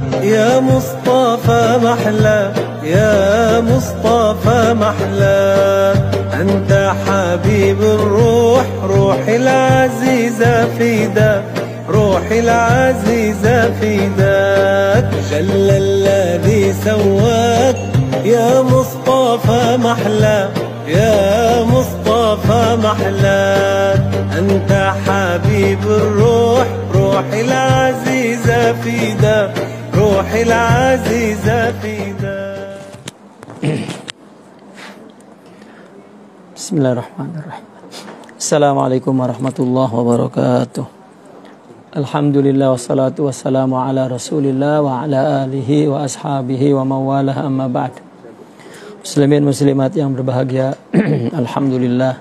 يا مصطفى محلى يا مصطفى محلى أنت حبيب الروح روحي العزيزة فداك روحي العزيزة فداك جل الذي سواك يا مصطفى محلى يا مصطفى محلى أنت حبيب الروح روحي العزيزة فداك روحي العزيزة فداك. Bismillahirrahmanirrahim. Assalamualaikum warahmatullahi wabarakatuh. Alhamdulillah wassalatu wassalamu ala rasulillah wa ala alihi wa ashabihi wa mawalah amma ba'd. Muslimin muslimat yang berbahagia, alhamdulillah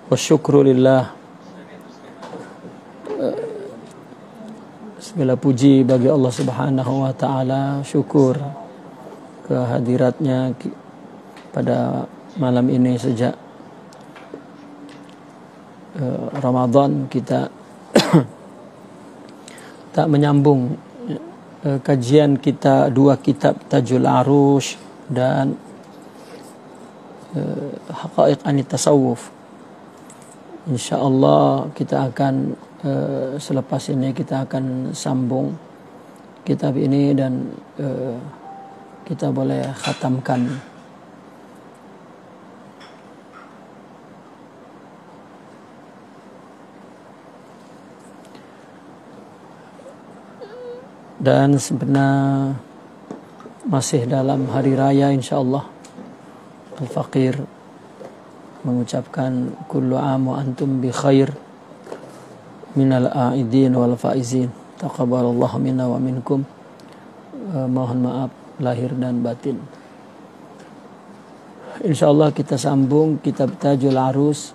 wa syukrulillah, segala puji bagi Allah Subhanahu wa taala, syukur kehadiratnya pada malam ini sejak Ramadan kita tak menyambung kajian kita dua kitab Tajul Arush dan Haqaiq Anit Tasawuf. InsyaAllah kita akan selepas ini kita akan sambung kitab ini dan kita boleh khatamkan. Dan sebenarnya masih dalam hari raya insyaAllah Al-Faqir mengucapkan kullu am wa antum bi khair minal a'idin wal faizin taqabbalallahu minna wa minkum. Mohon maaf lahir dan batin. InsyaAllah kita sambung kitab Tajul Arus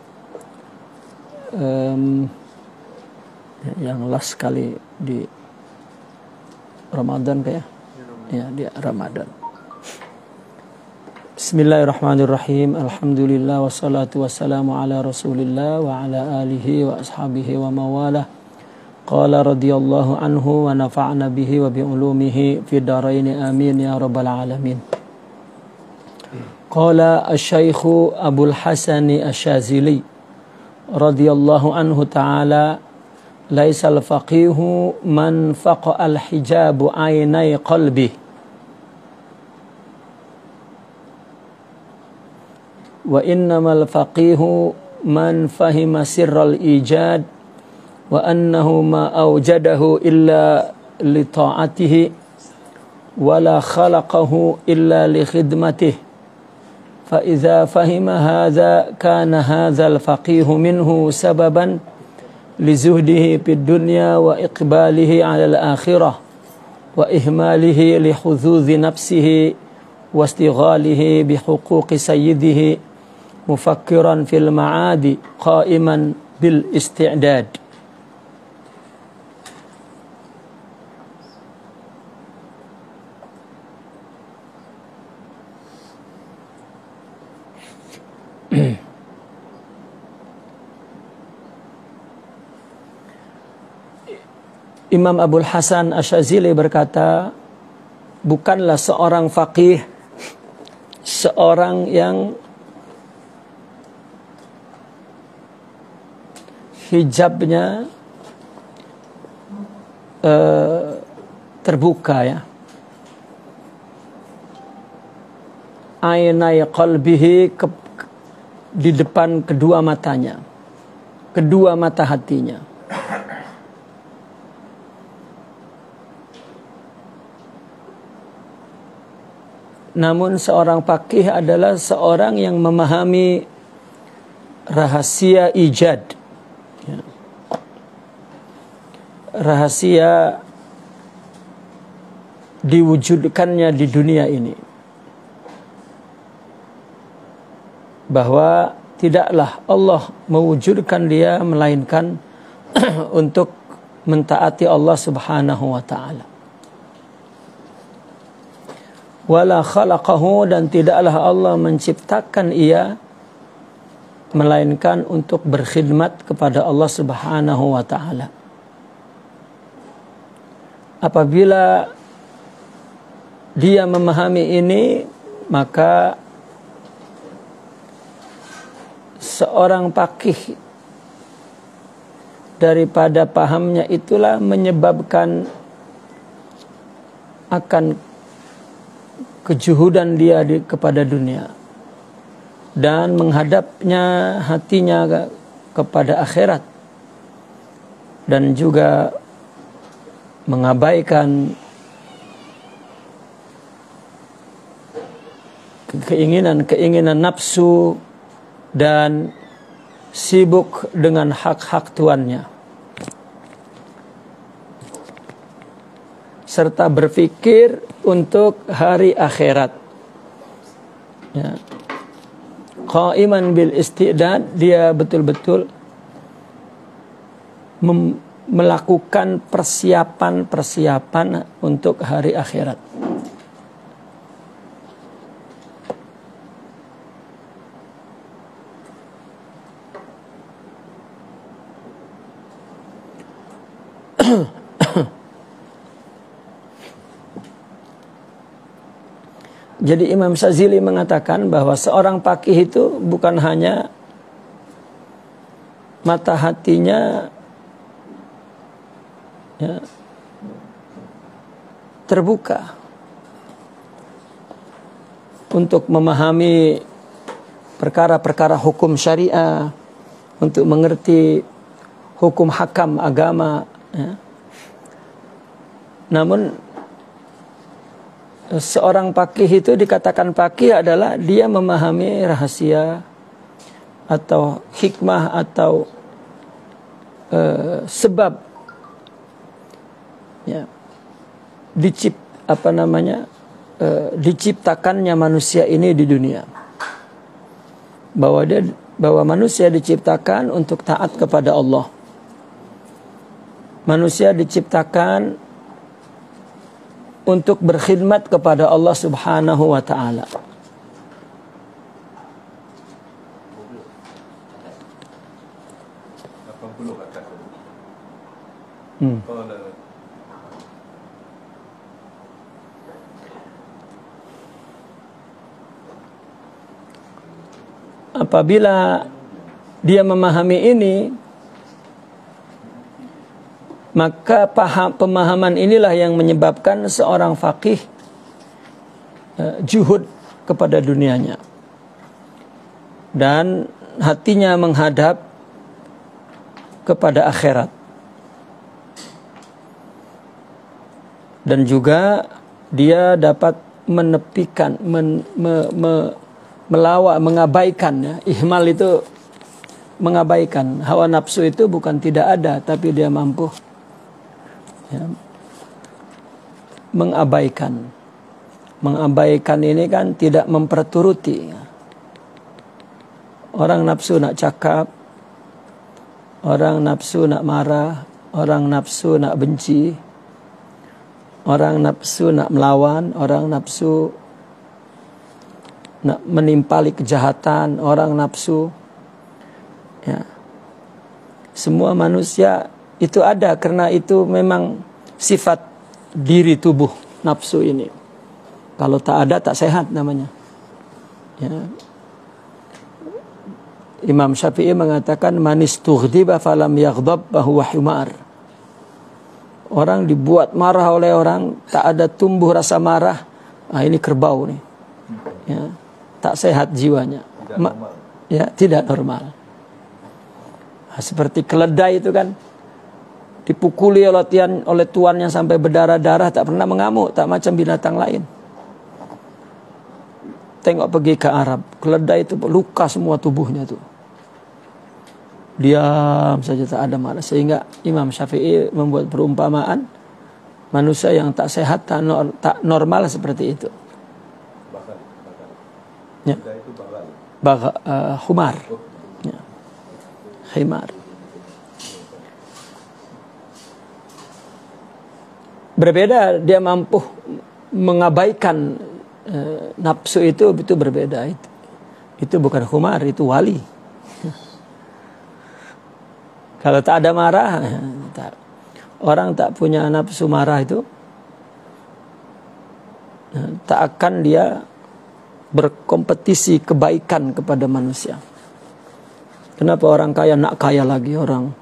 yang last kali di Ramadan kayak ya di Ramadan. Bismillahirrahmanirrahim. Alhamdulillah wassalatu wassalamu ala Rasulillah wa ala alihi wa ashabihi wa mawalah. Qala radhiyallahu anhu wa nafa'na bihi wa bi ulumihi fid dharain amin ya rabbal alamin. Qala asy-syaikh Abdul Hasan Asy-Syadzili radhiyallahu anhu ta'ala laisal faqihu man faqa'al hijabu aynai qalbi wa innamal faqihu man fahima sirral ijad wa annahu ma awjadahu illa li ta'atihi wa la khalaqahu illa li khidmatihi fa idza fahima hadza kana hadzal faqihu minhu sababan lizuhdihi fid dunya wa iqbalihi 'ala al-akhirah wa ihmalihi li hududzi nafsihi wa istighalihi bi huquqi sayyidihi mufakkiran fil ma'adi qa'iman bil isti'dad. Imam Abdul Hasan Asy-Syadzili berkata, bukanlah seorang faqih seorang yang hijabnya terbuka ya. Ainai qalbihi, di depan kedua matanya, kedua mata hatinya. Namun seorang faqih adalah seorang yang memahami rahasia ijad, rahasia diwujudkannya di dunia ini, bahwa tidaklah Allah mewujudkan dia melainkan untuk mentaati Allah Subhanahu wa ta'ala. Wala khalaqahu, dan tidaklah Allah menciptakan ia melainkan untuk berkhidmat kepada Allah Subhanahu wa ta'ala. apabila dia memahami ini, maka seorang faqih daripada pahamnya itulah menyebabkan akan kejuhudan dia kepada dunia dan menghadapnya hatinya kepada akhirat, dan juga mengabaikan keinginan nafsu dan sibuk dengan hak-hak tuannya, serta berpikir untuk hari akhirat. Ya. Qaiman bil istidad, dia betul-betul melakukan persiapan untuk hari akhirat. Jadi Imam Syazili mengatakan bahwa seorang faqih itu bukan hanya mata hatinya ya, terbuka untuk memahami perkara-perkara hukum syariah, untuk mengerti hukum hakam agama, ya. Namun seorang faqih itu dikatakan faqih adalah dia memahami rahasia atau hikmah atau sebab ya diciptakannya manusia ini di dunia, bahwa manusia diciptakan untuk taat kepada Allah. Manusia diciptakan untuk berkhidmat kepada Allah Subhanahu wa ta'ala. Apabila dia memahami ini, maka pemahaman inilah yang menyebabkan seorang faqih juhud kepada dunianya dan hatinya menghadap kepada akhirat, dan juga dia dapat menepikan, mengabaikan, ya. Ihmal itu mengabaikan. Hawa nafsu itu bukan tidak ada, tapi dia mampu, ya, mengabaikan. Mengabaikan ini kan tidak memperturuti. Orang nafsu nak cakap, orang nafsu nak marah, orang nafsu nak benci, orang nafsu nak melawan, orang nafsu nak menimpali kejahatan, orang nafsu, ya. Semua manusia itu ada, karena itu memang sifat diri tubuh nafsu ini. Kalau tak ada, tak sehat namanya, ya. Imam Syafi'i mengatakan manis tughdiba falam yaghdab bahwa humar. Orang dibuat marah oleh orang, tak ada tumbuh rasa marah, ini kerbau nih, ya. Tak sehat jiwanya, ya, tidak normal. Nah, seperti keledai itu kan, dipukuli oleh tuannya sampai berdarah-darah, tak pernah mengamuk, tak macam binatang lain. Tengok pergi ke Arab, keledai itu luka semua tubuhnya tuh, diam saja, tak ada marah. Sehingga Imam Syafi'i membuat perumpamaan manusia yang tak sehat, tak normal seperti itu. Ya. Humar, ya. Himar. Berbeda, dia mampu mengabaikan nafsu itu berbeda. Itu bukan humar, itu wali. Kalau tak ada marah, tak. orang tak punya nafsu marah itu, tak akan dia berkompetisi kebaikan kepada manusia. Kenapa orang kaya nak kaya lagi, orang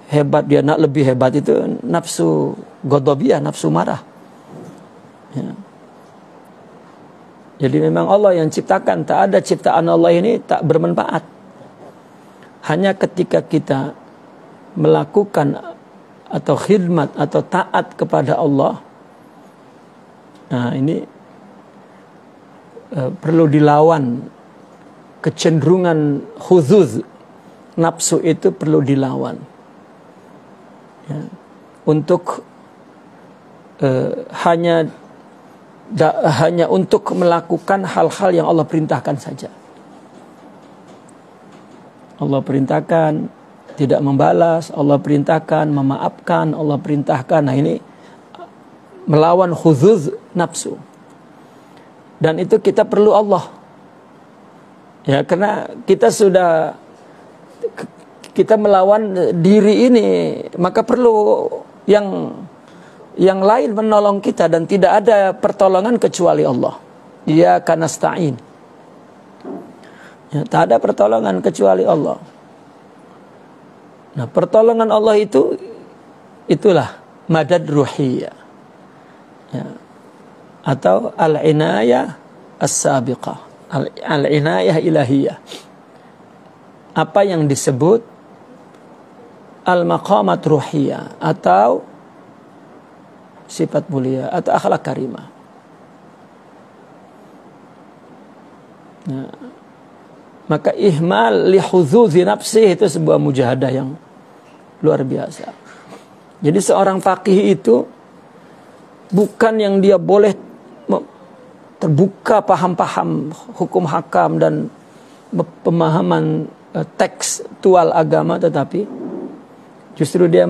hebat dia nak lebih hebat, itu nafsu ghadabiyah, nafsu marah. Ya. Jadi memang Allah yang ciptakan, tak ada ciptaan Allah ini tak bermanfaat. Hanya ketika kita melakukan atau khidmat atau taat kepada Allah, nah ini perlu dilawan. Kecenderungan khuzuz, nafsu itu perlu dilawan. Ya. Untuk hanya untuk melakukan hal-hal yang Allah perintahkan saja. Allah perintahkan tidak membalas, Allah perintahkan memaafkan, Allah perintahkan. Nah ini melawan khuzuz nafsu. Dan itu kita perlu Allah. Ya, karena kita melawan diri ini, maka perlu yang lain menolong kita, dan tidak ada pertolongan kecuali Allah. Iyyaka nasta'in. Ya, tak ada pertolongan kecuali Allah. Nah, pertolongan Allah itulah madad ruhiyah. Ya. Atau al-inayah as-sabiqah, al-inayah ilahiyah. Apa yang disebut al-maqamat ruhiyah atau sifat mulia atau akhlak karimah. Nah, maka ihmal li hudzuzi nafsih itu sebuah mujahadah yang luar biasa. Jadi seorang faqih itu bukan yang dia boleh terbuka paham-paham hukum hakam dan pemahaman tekstual agama, tetapi justru dia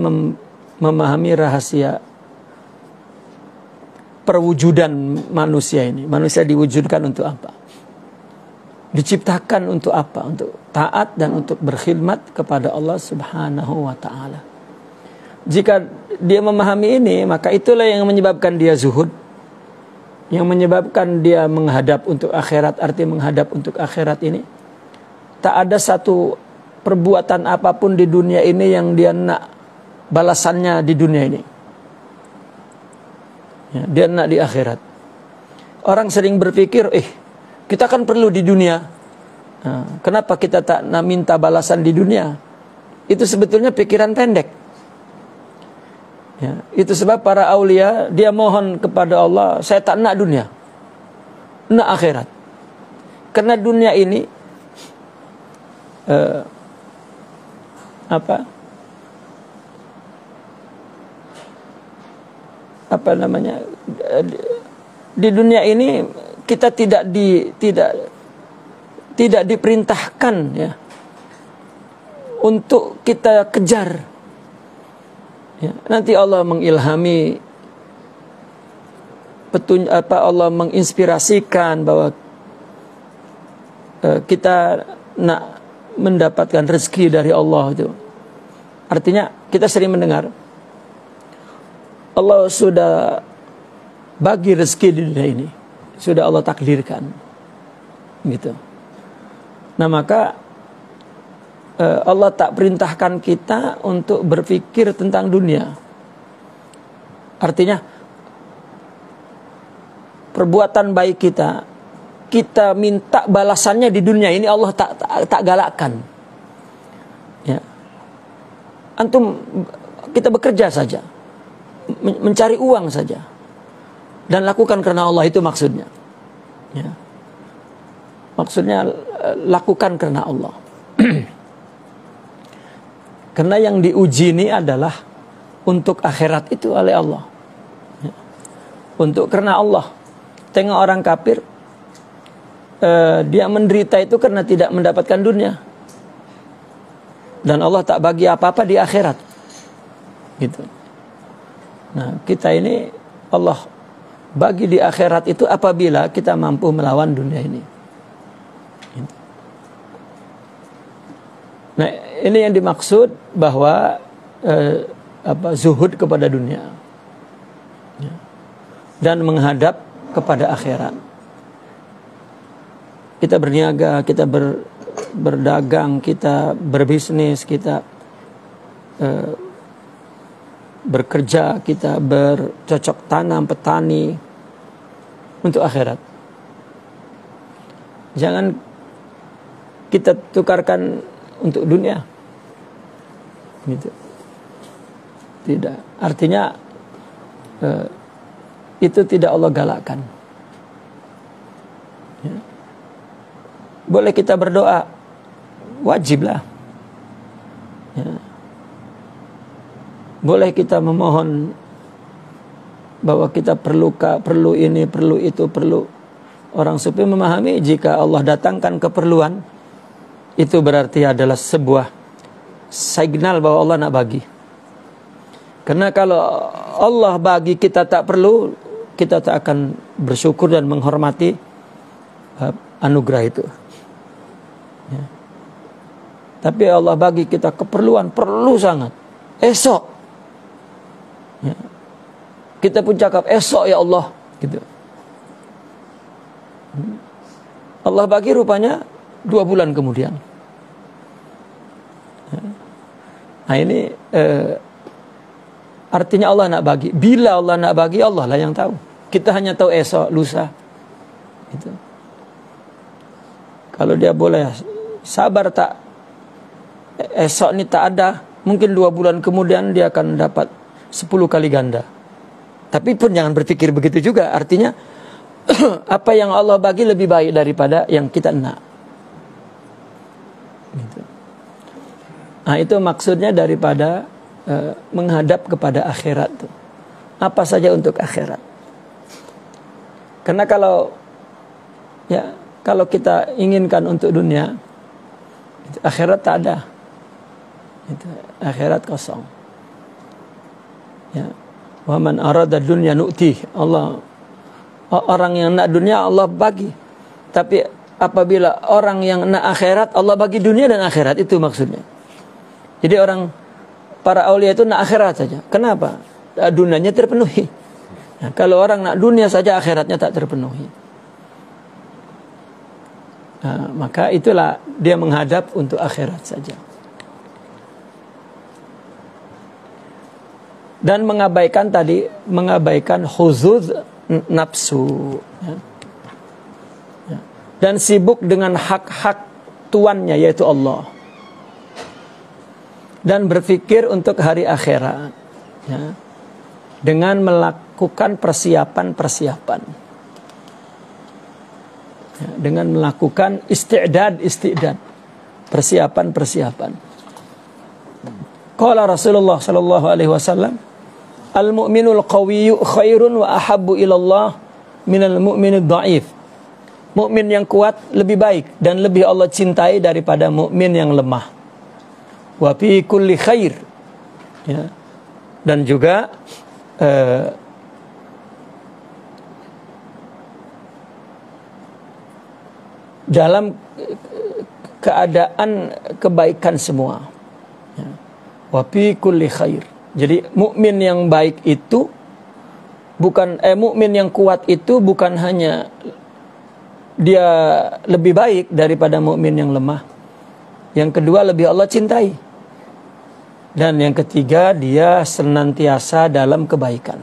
memahami rahasia perwujudan manusia ini. Manusia diwujudkan untuk apa? Diciptakan untuk apa? Untuk taat dan untuk berkhidmat kepada Allah Subhanahu wa ta'ala. Jika dia memahami ini, maka itulah yang menyebabkan dia zuhud, yang menyebabkan dia menghadap untuk akhirat. Arti menghadap untuk akhirat ini, tak ada satu perbuatan apapun di dunia ini yang dia nak balasannya di dunia ini. Ya, dia nak di akhirat. Orang sering berpikir, kita kan perlu di dunia. Nah, kenapa kita tak nak minta balasan di dunia? Itu sebetulnya pikiran pendek. Ya, itu sebab para aulia dia mohon kepada Allah, saya tak nak dunia, nak akhirat. Karena dunia ini di dunia ini kita tidak diperintahkan ya untuk kita kejar. Ya, nanti Allah mengilhami Allah menginspirasikan bahwa kita nak mendapatkan rezeki dari Allah itu. Artinya kita sering mendengar Allah sudah bagi rezeki di dunia ini, sudah Allah takdirkan, gitu. Nah maka Allah tak perintahkan kita untuk berpikir tentang dunia. Artinya perbuatan baik kita minta balasannya di dunia ini, Allah tak galakkan. Ya. Antum kita bekerja saja, mencari uang saja, dan lakukan karena Allah, itu maksudnya. Ya. Maksudnya lakukan karena Allah. Karena yang diuji ini adalah untuk akhirat itu oleh Allah. Ya. Untuk karena Allah. Tengok orang kafir, dia menderita itu karena tidak mendapatkan dunia. Dan Allah tak bagi apa-apa di akhirat. Gitu. Nah, kita ini Allah bagi di akhirat itu apabila kita mampu melawan dunia ini. Gitu. Nah, ini yang dimaksud bahwa zuhud kepada dunia, ya, dan menghadap kepada akhirat. Kita berniaga, kita berdagang, kita berbisnis, kita bekerja, kita bercocok tanam, petani untuk akhirat. Jangan kita tukarkan untuk dunia, gitu. Tidak, artinya itu tidak Allah galakkan. Ya. Boleh kita berdoa, wajiblah. Ya. Boleh kita memohon bahwa kita perlu ini, perlu itu, perlu. Orang sufi memahami jika Allah datangkan keperluan, itu berarti adalah sebuah signal bahwa Allah nak bagi. Karena kalau Allah bagi kita tak perlu, kita tak akan bersyukur dan menghormati anugerah itu. Ya. Tapi Allah bagi kita keperluan, perlu sangat. Esok, ya, kita pun cakap esok ya Allah, gitu. Allah bagi rupanya 2 bulan kemudian. Ya. Nah ini artinya Allah nak bagi. Bila Allah nak bagi, Allah lah yang tahu. Kita hanya tahu esok, lusa, gitu. Kalau dia boleh sabar, tak esok ini tak ada, mungkin 2 bulan kemudian dia akan dapat 10 kali ganda. Tapi pun jangan berpikir begitu juga. Artinya apa yang Allah bagi lebih baik daripada yang kita nak. Gitu. Nah itu maksudnya daripada menghadap kepada akhirat. Apa saja untuk akhirat. Karena kalau kita inginkan untuk dunia, akhirat tak ada. Akhirat kosong. Ya. Wa man arada dunya nu'tih. Allah, orang yang nak dunia Allah bagi. Tapi apabila orang yang nak akhirat, Allah bagi dunia dan akhirat, itu maksudnya. Jadi para aulia itu nak akhirat saja. Kenapa? Dunianya terpenuhi. Nah, kalau orang nak dunia saja, akhiratnya tak terpenuhi. Nah, maka itulah dia menghadap untuk akhirat saja. Dan mengabaikan huzuz nafsu. Ya. Ya. Dan sibuk dengan hak-hak tuannya, yaitu Allah. Dan berpikir untuk hari akhirat. Ya. Dengan melakukan persiapan-persiapan. Ya, dengan melakukan istidad, persiapan-persiapan. Qala Rasulullah sallallahu alaihi wasallam, al-mu'minul qawiyyu khairun wa ahabbu ilallah minal mu'minid dha'if. Mukmin yang kuat lebih baik dan lebih Allah cintai daripada mukmin yang lemah. Wa fi kulli khair. Ya. Dan juga dalam keadaan kebaikan semua. Ya. Wa fi kulli khair. Jadi mukmin yang baik itu bukan mukmin yang kuat itu bukan hanya dia lebih baik daripada mukmin yang lemah. Yang kedua, lebih Allah cintai. Dan yang ketiga, dia senantiasa dalam kebaikan.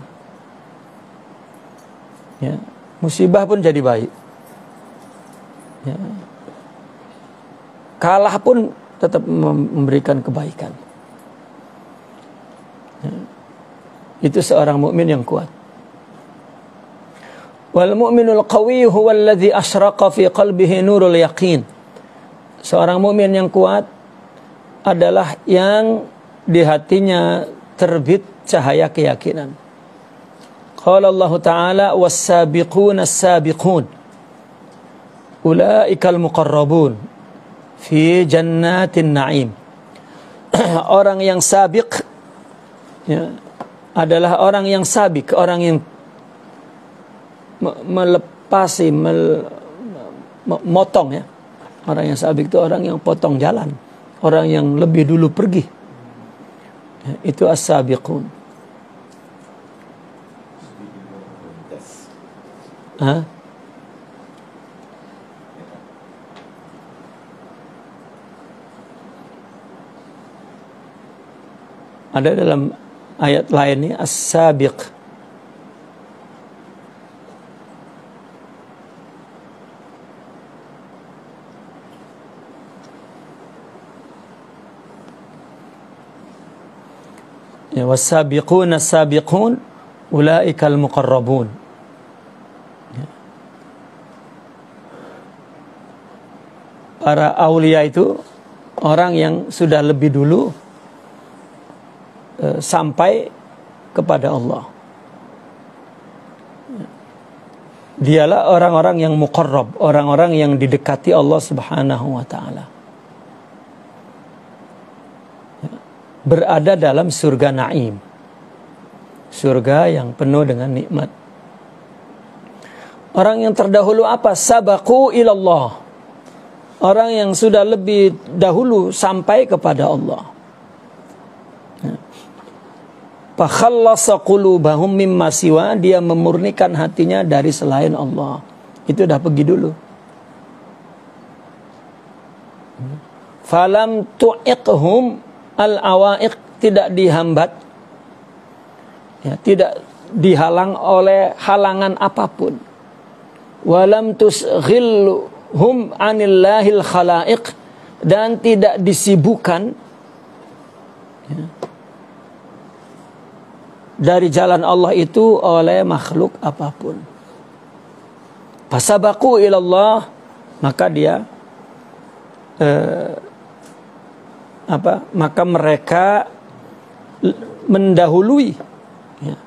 Ya. Musibah pun jadi baik. Ya. Kalah pun tetap memberikan kebaikan. Ya. Itu seorang mukmin yang kuat. Wal mu'minul qawi huwa alladhi asyraqa fi qalbihi nurul yaqin. Seorang mukmin yang kuat adalah yang di hatinya terbit cahaya keyakinan. Qala Allah Ta'ala was-sabiquna as-sabiqun ulaikal muqarrabun fi jannatin na'im. Orang yang sabiq, ya, adalah orang yang sabik, orang yang melepasi, motong, ya. Orang yang sabik itu orang yang potong jalan, orang yang lebih dulu pergi. Itu as-sabiqun. Hah? Ada dalam ayat lain ini as-sabiq. Ya, was-sabiqun as-sabiqun ulaikal muqarrabun. Ya. Para aulia itu orang yang sudah lebih dulu sampai kepada Allah. Dialah orang-orang yang muqarrab, orang-orang yang didekati Allah Subhanahu wa taala. Berada dalam surga naim. Surga yang penuh dengan nikmat. Orang yang terdahulu apa? Sabaqu ilallah. Orang yang sudah lebih dahulu sampai kepada Allah. Fakhallasa qulubahum mimma siwa, dia memurnikan hatinya dari selain Allah. Itu dah pergi dulu. Falam tu'iqhum al-awaiq, tidak dihambat, ya, tidak dihalang oleh halangan apapun. Walam tusghilhum anillahil khalaiq, dan tidak disibukkan, ya, dari jalan Allah itu oleh makhluk apapun. Fasabaku ilallah, maka dia maka mereka mendahului, ya,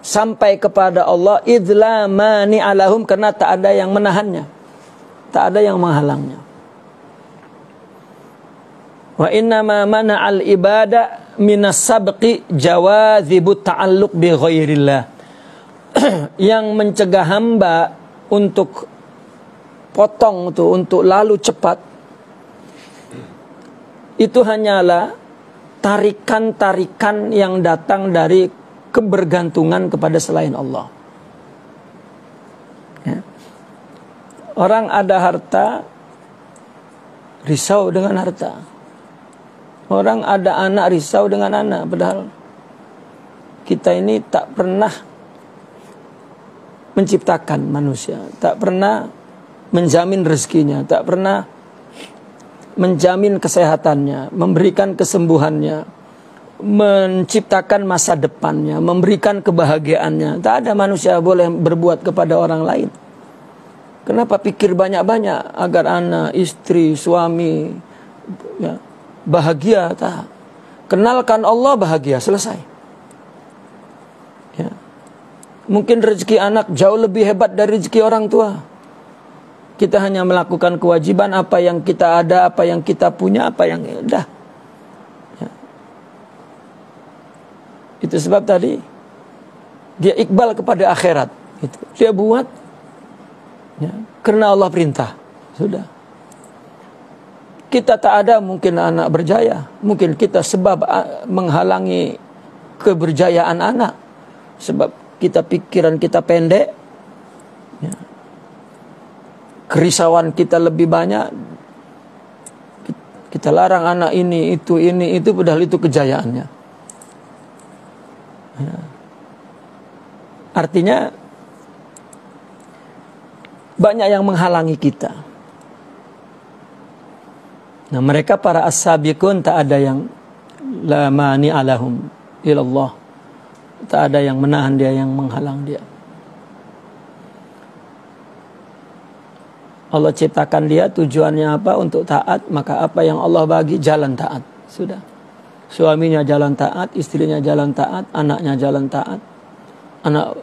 sampai kepada Allah. Idla mani alahum, karena tak ada yang menahannya, tak ada yang menghalangnya. Wa innama mana'al ibada minas sabqi jawazibut ta'alluq bi ghairillah. Yang mencegah hamba untuk potong itu, untuk lalu cepat, itu hanyalah tarikan-tarikan yang datang dari kebergantungan kepada selain Allah. Ya. Orang ada harta, risau dengan harta. Orang ada anak, risau dengan anak. Padahal kita ini tak pernah menciptakan manusia, tak pernah menjamin rezekinya, tak pernah menjamin kesehatannya, memberikan kesembuhannya, menciptakan masa depannya, memberikan kebahagiaannya. Tak ada manusia boleh berbuat kepada orang lain. Kenapa pikir banyak-banyak agar anak, istri, suami, ya, bahagia? Tak. Kenalkan Allah, bahagia, selesai. Ya. Mungkin rezeki anak jauh lebih hebat dari rezeki orang tua. Kita hanya melakukan kewajiban, apa yang kita ada, apa yang kita punya, apa yang dah. Ya. Itu sebab tadi dia iqbal kepada akhirat. Itu. Dia buat, ya, karena Allah perintah. Sudah. Kita tak ada mungkin anak berjaya. Mungkin kita sebab menghalangi keberjayaan anak. Sebab kita pikiran kita pendek. Ya. Kerisauan kita lebih banyak. Kita larang anak ini, itu, padahal itu kejayaannya. Ya. Artinya banyak yang menghalangi kita. Nah, mereka para as-sabiqun tak ada yang la mani alahum ilallah. Tak ada yang menahan dia, yang menghalang dia. Allah ciptakan dia, tujuannya apa? Untuk taat. Maka apa yang Allah bagi, jalan taat. Sudah. Suaminya jalan taat, istrinya jalan taat, anaknya jalan taat. Anak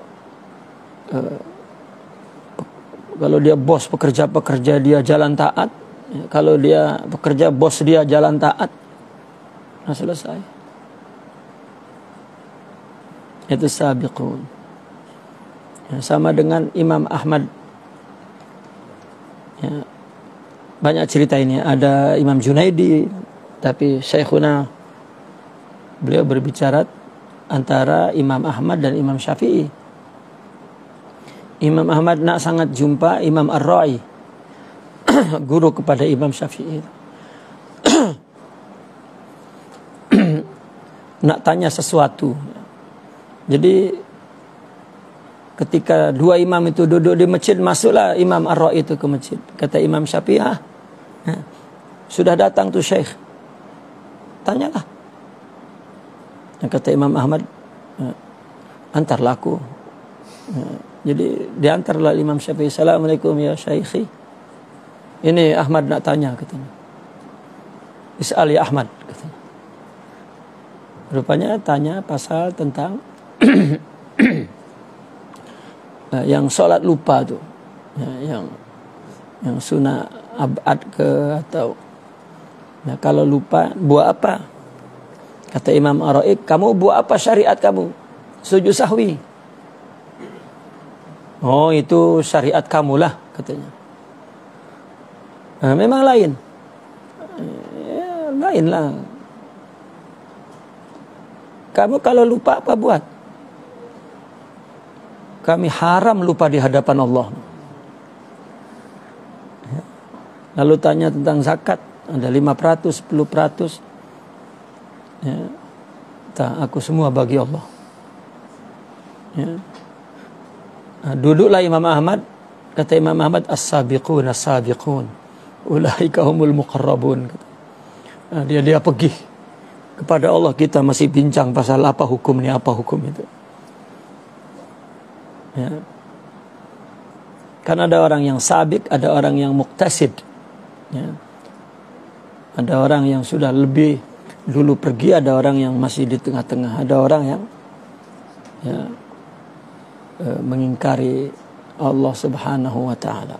kalau dia bos pekerja dia jalan taat. Kalau dia pekerja, bos dia jalan taat. Nah, selesai. Itu sabiqun. Ya, sama dengan Imam Ahmad. Ya, banyak cerita ini. Ada Imam Junaidi, tapi Syekhuna beliau berbicara antara Imam Ahmad dan Imam Syafi'i. Imam Ahmad nak sangat jumpa Imam Ar-Ra'i, guru kepada Imam Syafi'i. Nak tanya sesuatu. Jadi ketika dua imam itu duduk di masjid, masuklah Imam Ar-Ra'i itu ke masjid. Kata Imam Syafi'i, sudah datang tuh Syekh, tanyalah. Kata Imam Ahmad, antarlah aku. Jadi diantarlah Imam Syafi'i. Assalamualaikum ya Syekhi, ini Ahmad nak tanya, katanya. Is'al ya Ahmad, katanya. Rupanya tanya pasal tentang yang sholat lupa tuh, yang sunnah abad ke atau, nah kalau lupa buat apa? Kata Imam Ar-Ra'i, kamu buat apa syariat kamu? Sujud sahwi. Oh, itu syariat kamulah, katanya. Nah, memang lain. Ya, lain lah. Kamu kalau lupa apa buat? Kami haram lupa di hadapan Allah. Lalu tanya tentang zakat, ada 5%, 10%. Ya. Aku semua bagi Allah. Ya. Nah, duduklah Imam Ahmad. Kata Imam Ahmad, as-sabiqun as-sabiqun ulaika humul muqarrabun. Nah, dia pergi kepada Allah. Kita masih bincang pasal apa hukum ni, apa hukum itu. Ya. Kan ada orang yang sabik, ada orang yang muktasid. Ya. Ada orang yang sudah lebih dulu pergi, ada orang yang masih di tengah-tengah, ada orang yang mengingkari Allah Subhanahu wa taala.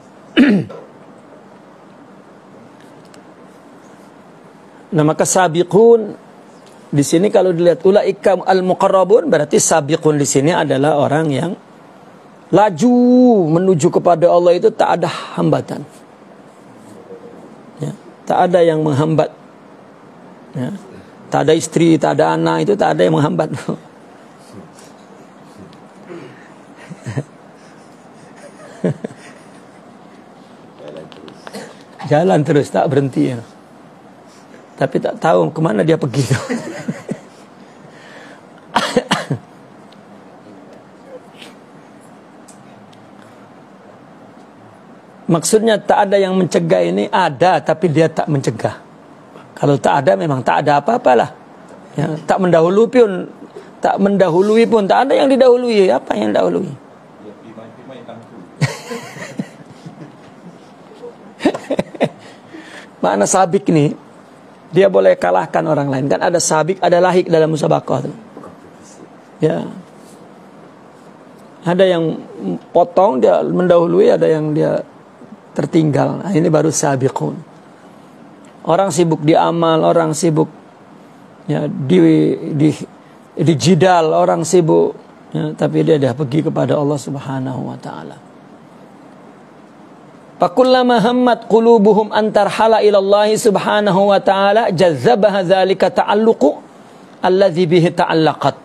Nah, maka sabiqun di sini kalau dilihat ulaika al-muqarrabun, berarti sabiqun di sini adalah orang yang laju menuju kepada Allah, itu tak ada hambatan. Ya, tak ada yang menghambat. Ya. Tak ada istri, tak ada anak, itu tak ada yang menghambat. Jalan terus, tak berhenti. Ya. Tapi tak tahu kemana dia pergi. Maksudnya tak ada yang mencegah ini, ada, tapi dia tak mencegah. Kalau tak ada, memang tak ada apa-apalah. Ya, tak mendahului pun, tak ada yang didahului. Apa yang dahului? Makna sabik ni, dia boleh kalahkan orang lain. Kan ada sabik, ada lahik dalam musabaqah tu. Ya. Ada yang potong, dia mendahului, ada yang dia tertinggal. Nah, ini baru sabiqun. Orang sibuk di amal, orang sibuk ya, di jidal, orang sibuk ya, tapi dia dah pergi kepada Allah Subhanahu wa taala. Fakullama hammat qulubuhum antarhala ila Allah Subhanahu wa taala jazzabaha dzalika ta'alluqu alladzi bihi ta'allaqat.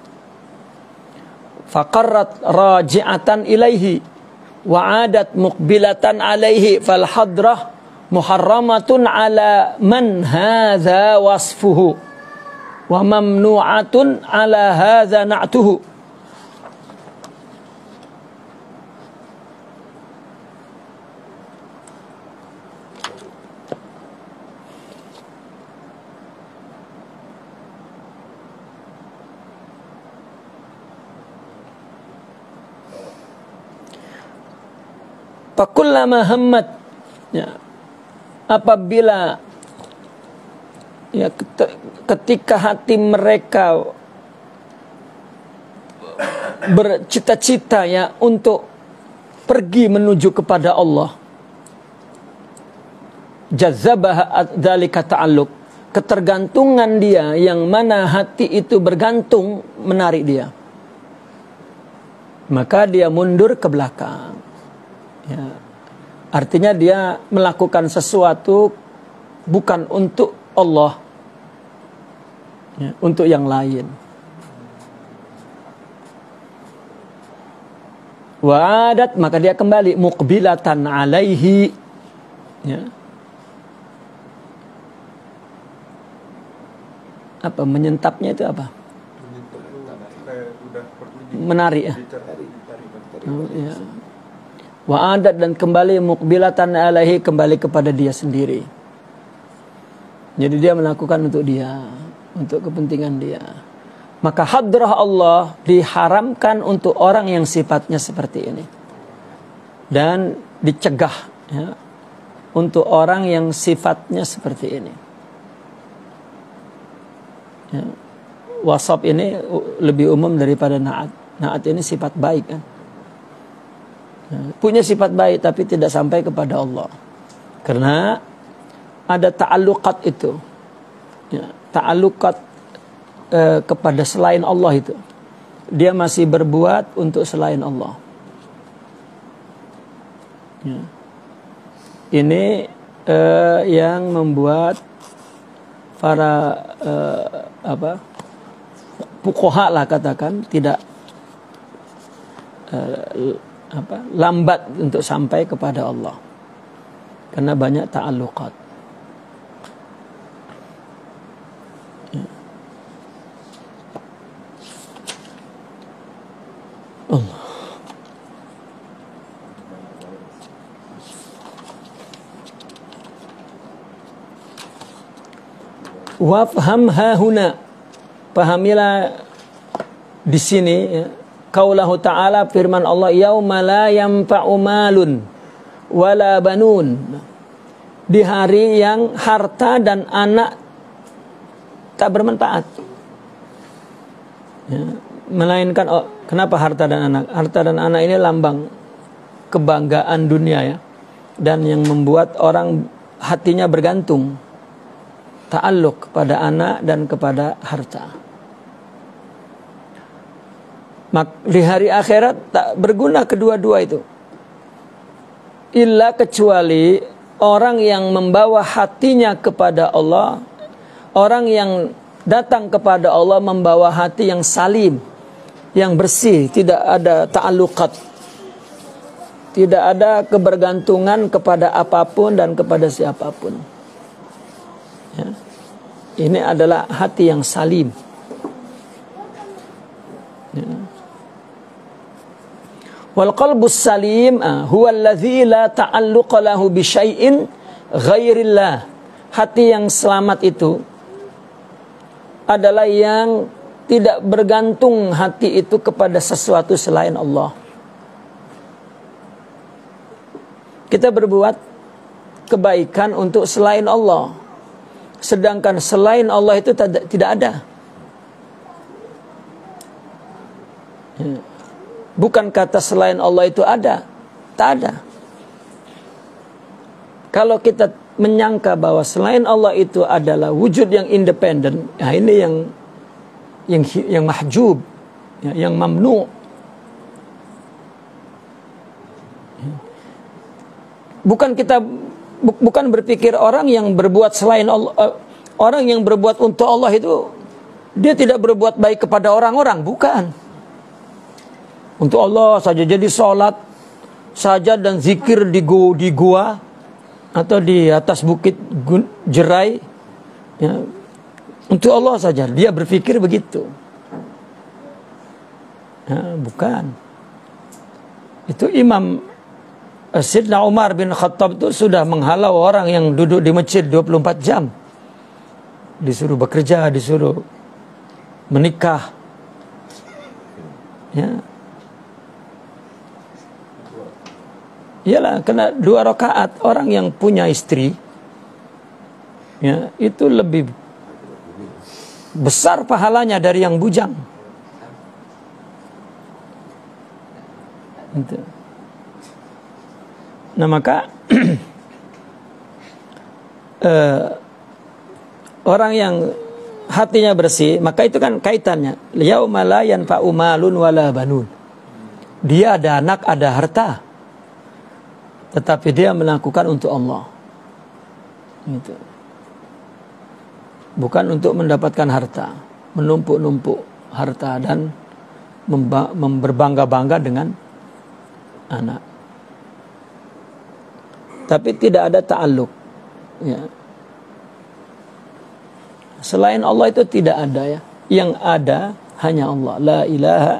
Faqarrat raji'atan ilaihi wa 'adat muqbilatan alaihi fal hadrah muharramatun ala man hadza wasfuhu wa mamnu'atun ala hadza na'tuhu. Fakullama hammat, ya, apabila ya, ketika hati mereka bercita-cita ya untuk pergi menuju kepada Allah, jazabah dzalika ta'alluq, ketergantungan dia yang mana hati itu bergantung menarik dia, maka dia mundur ke belakang. Ya. Artinya dia melakukan sesuatu bukan untuk Allah, ya, untuk yang lain. Wa'adat, maka dia kembali muqbilatan alaihi, ya. Apa menyentapnya itu apa? Menarik ya. Ya. Wa'adat, dan kembali muqbilatan alaihi, kembali kepada dia sendiri. Jadi dia melakukan untuk dia, untuk kepentingan dia. Maka hadrah Allah diharamkan untuk orang yang sifatnya seperti ini. Dan dicegah, ya, untuk orang yang sifatnya seperti ini. Ya. Wasab ini lebih umum daripada na'at. Na'at ini sifat baik kan. Ya. Punya sifat baik tapi tidak sampai kepada Allah. Karena ada ta'alluqat itu. Ya. Ta'alluqat kepada selain Allah itu. Dia masih berbuat untuk selain Allah. Ya. Ini yang membuat para fuqaha lah katakan tidak lambat untuk sampai kepada Allah. Karena banyak ta'alluqat. Allah. Wafham hahuna, pahamilah di sini, ya. Qaulahu ta'ala, firman Allah, yauma la yanfa'u malun wala banun. Di hari yang harta dan anak tak bermanfaat. Ya. Melainkan, kenapa harta dan anak? Harta dan anak ini lambang kebanggaan dunia, ya. Dan yang membuat orang hatinya bergantung, ta'alluq kepada anak dan kepada harta. Di hari akhirat tak berguna kedua-dua itu. Illa kecuali orang yang membawa hatinya kepada Allah, orang yang datang kepada Allah membawa hati yang salim, yang bersih, tidak ada ta'alluqat, tidak ada kebergantungan kepada apapun dan kepada siapapun. Ya. Ini adalah hati yang salim. Ya. Wal qalbus salim huwa alladhi la ta'alluqa lahu bi syai'in ghairillah. Hati yang selamat itu adalah yang tidak bergantung hati itu kepada sesuatu selain Allah. Kita berbuat kebaikan untuk selain Allah, sedangkan selain Allah itu tidak ada. Bukan kata selain Allah itu ada, tak ada. Kalau kita menyangka bahwa selain Allah itu adalah wujud yang independen, nah ini yang mahjub, yang mamnu. Bukan berpikir orang yang berbuat selain Allah, orang yang berbuat untuk Allah itu dia tidak berbuat baik kepada orang-orang, bukan. Untuk Allah saja, jadi sholat saja dan zikir di gua atau di atas bukit jerai, ya, untuk Allah saja dia berpikir begitu. Ya, bukan. Itu Imam Sayyidina Umar bin Khattab itu sudah menghalau orang yang duduk di masjid 24 jam. Disuruh bekerja, disuruh menikah. Ya. Iyalah, kena 2 rakaat. Orang yang punya istri, ya, itu lebih besar pahalanya dari yang bujang. Itu. Nah maka orang yang hatinya bersih, maka itu kan kaitannya. Yauma la yanfa'u malun wala banun. Dia ada anak, ada harta, tetapi dia melakukan untuk Allah. Gitu. Bukan untuk mendapatkan harta. menumpuk-numpuk harta dan berbangga-bangga dengan anak. Tapi tidak ada ta'alluq. Ya. Selain Allah itu tidak ada ya. Yang ada hanya Allah. La ilaha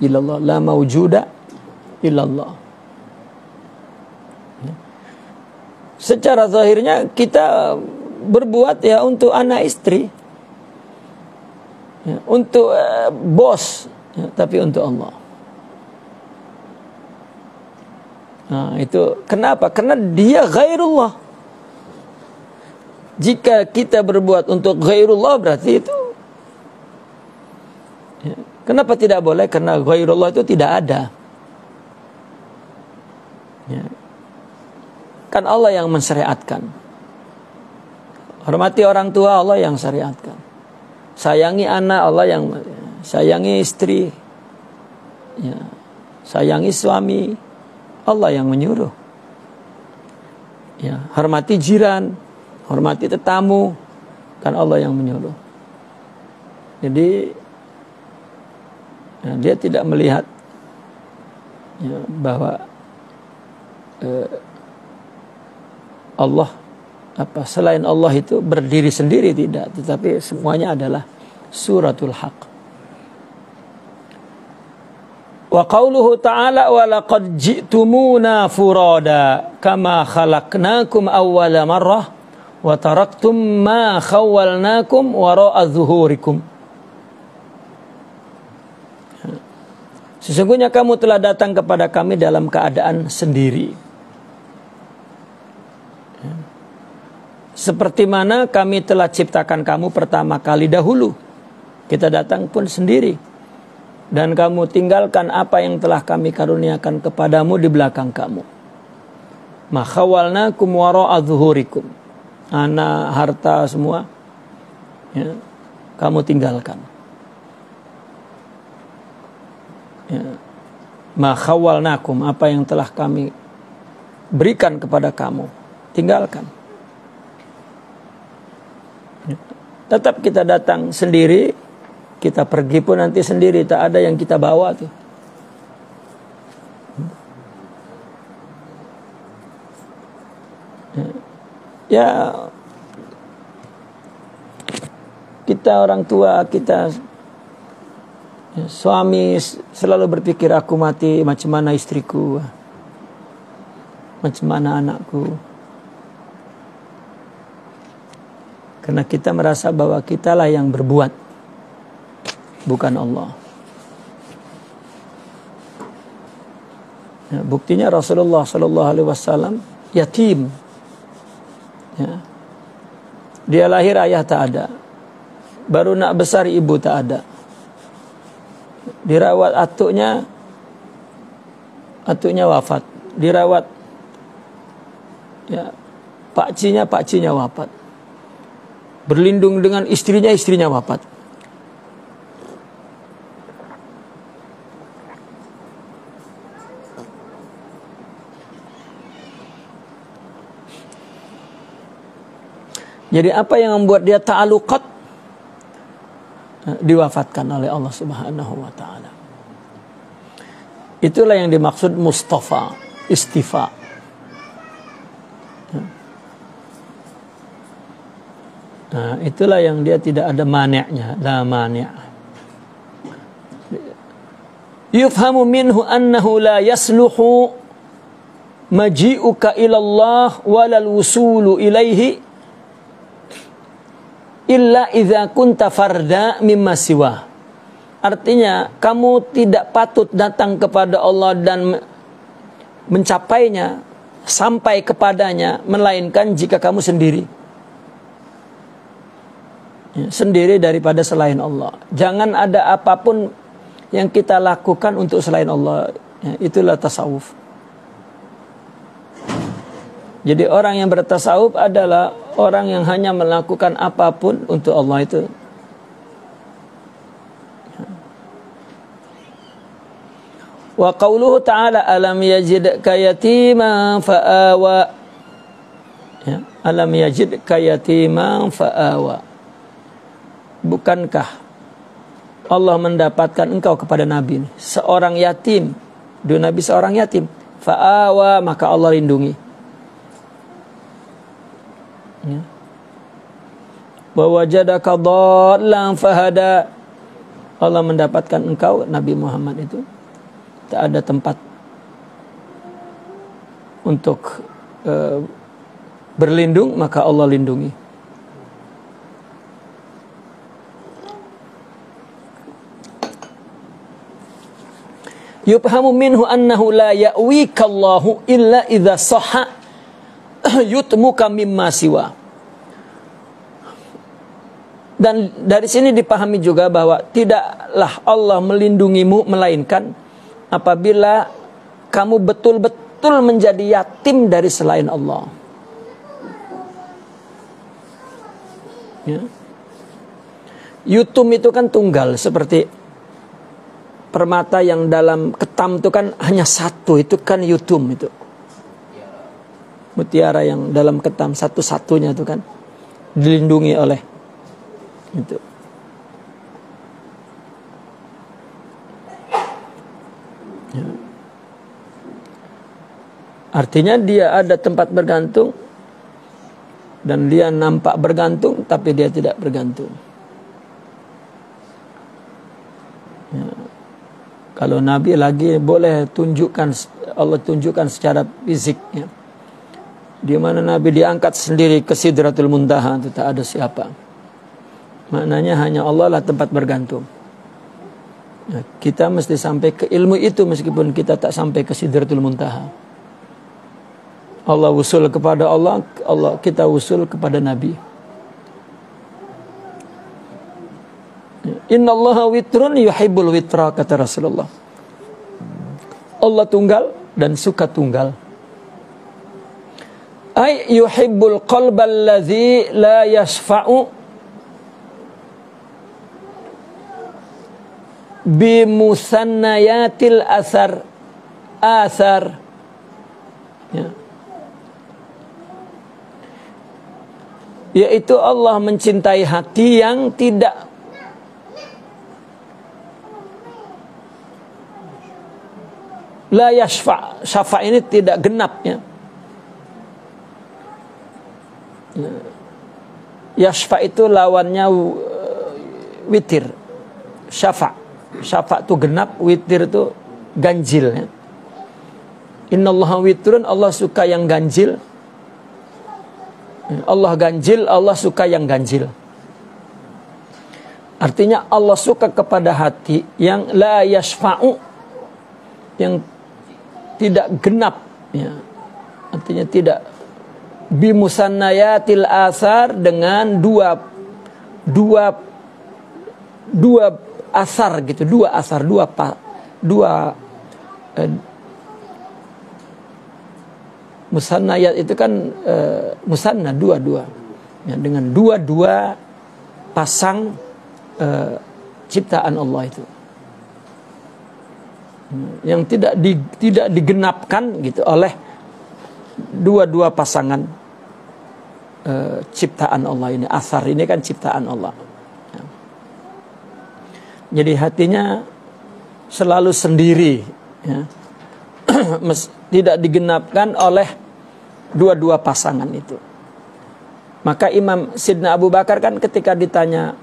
illallah, la mawjuda illallah. Ya. Secara zahirnya kita berbuat ya untuk anak istri, ya, untuk bos, ya, tapi untuk Allah. Nah, itu kenapa? Karena dia ghairullah. Jika kita berbuat untuk ghairullah berarti itu, ya, kenapa tidak boleh? Karena ghairullah itu tidak ada. Ya. Kan Allah yang mensyariatkan. Hormati orang tua, Allah yang syariatkan. Sayangi anak, Allah yang sayangi istri, ya, sayangi suami, Allah yang menyuruh. Ya, hormati jiran, hormati tetamu, kan Allah yang menyuruh. Jadi ya, dia tidak melihat ya, bahwa Allah selain Allah itu berdiri sendiri, tidak, tetapi semuanya adalah suratul haq. Wa qauluhu ta'ala wa laqad ji'tumuna furada kama khalaqnakum awwala marrah wa taraktum ma khawwalnakum wara'a zuhurikum. Sesungguhnya kamu telah datang kepada kami dalam keadaan sendiri, seperti mana kami telah ciptakan kamu pertama kali dahulu. Kita datang pun sendiri. Dan kamu tinggalkan apa yang telah kami karuniakan kepadamu di belakang kamu. Ma khawalnakum wara'a zuhurikum. Anak, harta semua, ya, kamu tinggalkan. Ya. Ma khawalnakum, apa yang telah kami berikan kepada kamu, tinggalkan. Tetap kita datang sendiri, kita pergi pun nanti sendiri, tak ada yang kita bawa tuh. Ya, kita orang tua, kita ya, suami selalu berpikir aku mati, macam mana istriku, macam mana anakku. Karena kita merasa bahwa kitalah yang berbuat, bukan Allah. Ya, buktinya Rasulullah SAW yatim. Ya. Dia lahir ayah tak ada, baru nak besar ibu tak ada. Dirawat atuknya wafat. Dirawat ya, pakcinya wafat. Berlindung dengan istrinya wafat. Jadi apa yang membuat dia ta'aluqat, diwafatkan oleh Allah Subhanahu wa taala. Itulah yang dimaksud Mustafa, istifa. Nah, itulah yang dia tidak ada mani'nya, la mani'. Yufhamu minhu annahu la yasluhu maji'uka ila Allah walal wusulu ilaihi illa idza kunta farda mimma siwa. Artinya kamu tidak patut datang kepada Allah dan mencapainya, sampai kepadanya, melainkan jika kamu sendiri. Ya, sendiri daripada selain Allah. Jangan ada apapun yang kita lakukan untuk selain Allah. Ya, itulah tasawuf. Jadi orang yang bertasawuf adalah orang yang hanya melakukan apapun untuk Allah itu. Wa qauluhu ta'ala alam yajidka yatiman fa'awa. Ya, alam yajidka yatiman fa'awa. Bukankah Allah mendapatkan engkau kepada Nabi seorang yatim, dulu Nabi seorang yatim, fa'awa, maka Allah lindungi. Ya. Wa wajadaka dhallan fahada, Allah mendapatkan engkau Nabi Muhammad itu tak ada tempat untuk berlindung, maka Allah lindungi. Yufhamu minhu annahu la ya'wikallahu illa idza sahha yutmuka mimma siwa. Dan dari sini dipahami juga bahwa tidaklah Allah melindungimu melainkan apabila kamu betul-betul menjadi yatim dari selain Allah. Ya. Yutum itu kan tunggal, seperti permata yang dalam ketam itu kan hanya satu, itu kan yutum itu. Mutiara yang dalam ketam satu-satunya itu kan dilindungi oleh itu. Ya. Artinya dia ada tempat bergantung dan dia nampak bergantung tapi dia tidak bergantung. Ya. Kalau Nabi lagi boleh tunjukkan, Allah tunjukkan secara fisiknya. Di mana Nabi diangkat sendiri ke Sidratul Muntaha, itu tak ada siapa. Maknanya hanya Allah lah tempat bergantung. Nah, kita mesti sampai ke ilmu itu meskipun kita tak sampai ke Sidratul Muntaha. Allah usul kepada Allah, kita usul kepada Nabi. Innallaha witrun yuhibbul witra, kata Rasulullah. Allah tunggal dan suka tunggal. Ay yuhibbul qalbal ladzi la yasfa'u bimusannayatil athar. Ya. Yaitu Allah mencintai hati yang tidak la yashfa'. Syafa' ini tidak genap, ya. Yashfa' itu lawannya witir. Syafa' itu genap, witir itu ganjil, ya. Innallaha witrun, Allah suka yang ganjil. Allah ganjil, Allah suka yang ganjil. Artinya Allah suka kepada hati yang la yashfa'u, yang tidak genap, ya. Artinya tidak bimusannayatil asar, dengan dua asar gitu, musannayat itu kan musanna dua, ya, dengan dua pasang ciptaan Allah itu, yang tidak digenapkan gitu oleh dua pasangan ciptaan Allah ini. Asar ini kan ciptaan Allah, ya. Jadi hatinya selalu sendiri, ya. Tidak digenapkan oleh dua pasangan itu. Maka Imam Sidna Abu Bakar kan ketika ditanya,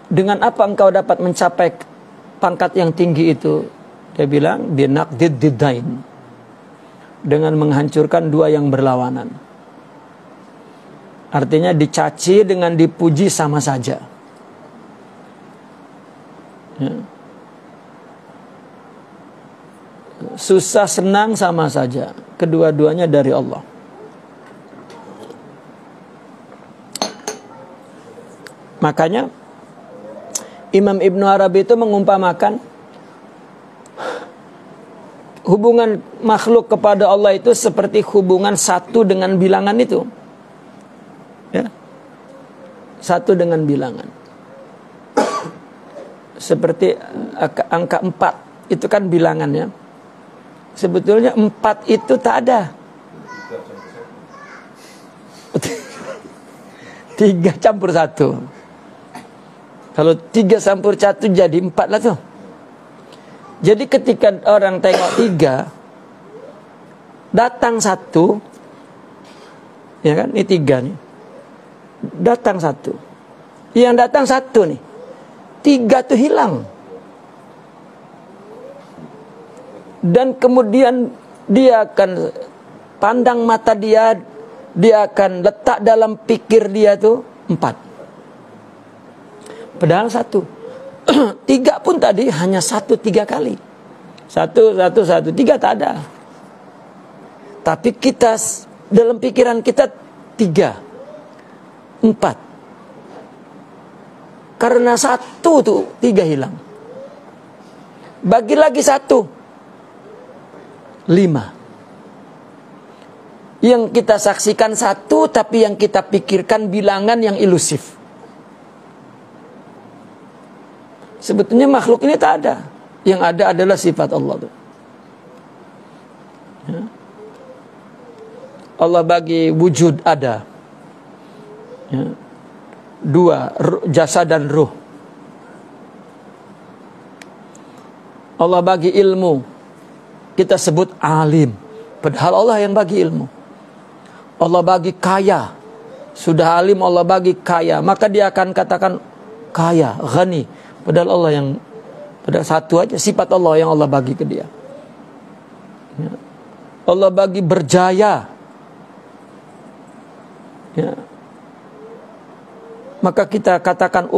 dengan apa engkau dapat mencapai pangkat yang tinggi itu? Dia bilang, binaqdid diddain, dengan menghancurkan dua yang berlawanan. Artinya dicaci dengan dipuji sama saja, ya. Susah senang sama saja, kedua-duanya dari Allah. Makanya Imam Ibnu Arabi itu mengumpamakan hubungan makhluk kepada Allah itu seperti hubungan satu dengan bilangan itu, ya. Satu dengan bilangan. Seperti angka 4 itu kan bilangannya. Sebetulnya 4 itu tak ada. 3 campur 1. Kalau 3 campur 1 jadi 4 lah tuh. Jadi ketika orang tengok 3, datang 1, ya kan, ini 3 nih. Datang 1. Yang datang 1 nih. 3 tuh hilang. Dan kemudian dia akan pandang mata dia akan letak dalam pikir dia tuh 4. Padahal 1. 3 pun tadi hanya 1 3 kali. 1, 3 tak ada. Tapi kita dalam pikiran kita 3, 4. Karena 1 tuh 3 hilang. Bagi lagi 1, 5. Yang kita saksikan 1, tapi yang kita pikirkan bilangan yang ilusif. Sebetulnya makhluk ini tak ada. Yang ada adalah sifat Allah. Ya. Allah bagi wujud ada. Ya. 2, jasa dan ruh. Allah bagi ilmu. Kita sebut alim. Padahal Allah yang bagi ilmu. Allah bagi kaya. Sudah alim Allah bagi kaya. Maka dia akan katakan kaya, ghani. Padahal Allah yang, padahal 1 aja sifat Allah yang Allah bagi ke dia. Ya. Allah bagi berjaya. Ya. Maka kita katakan,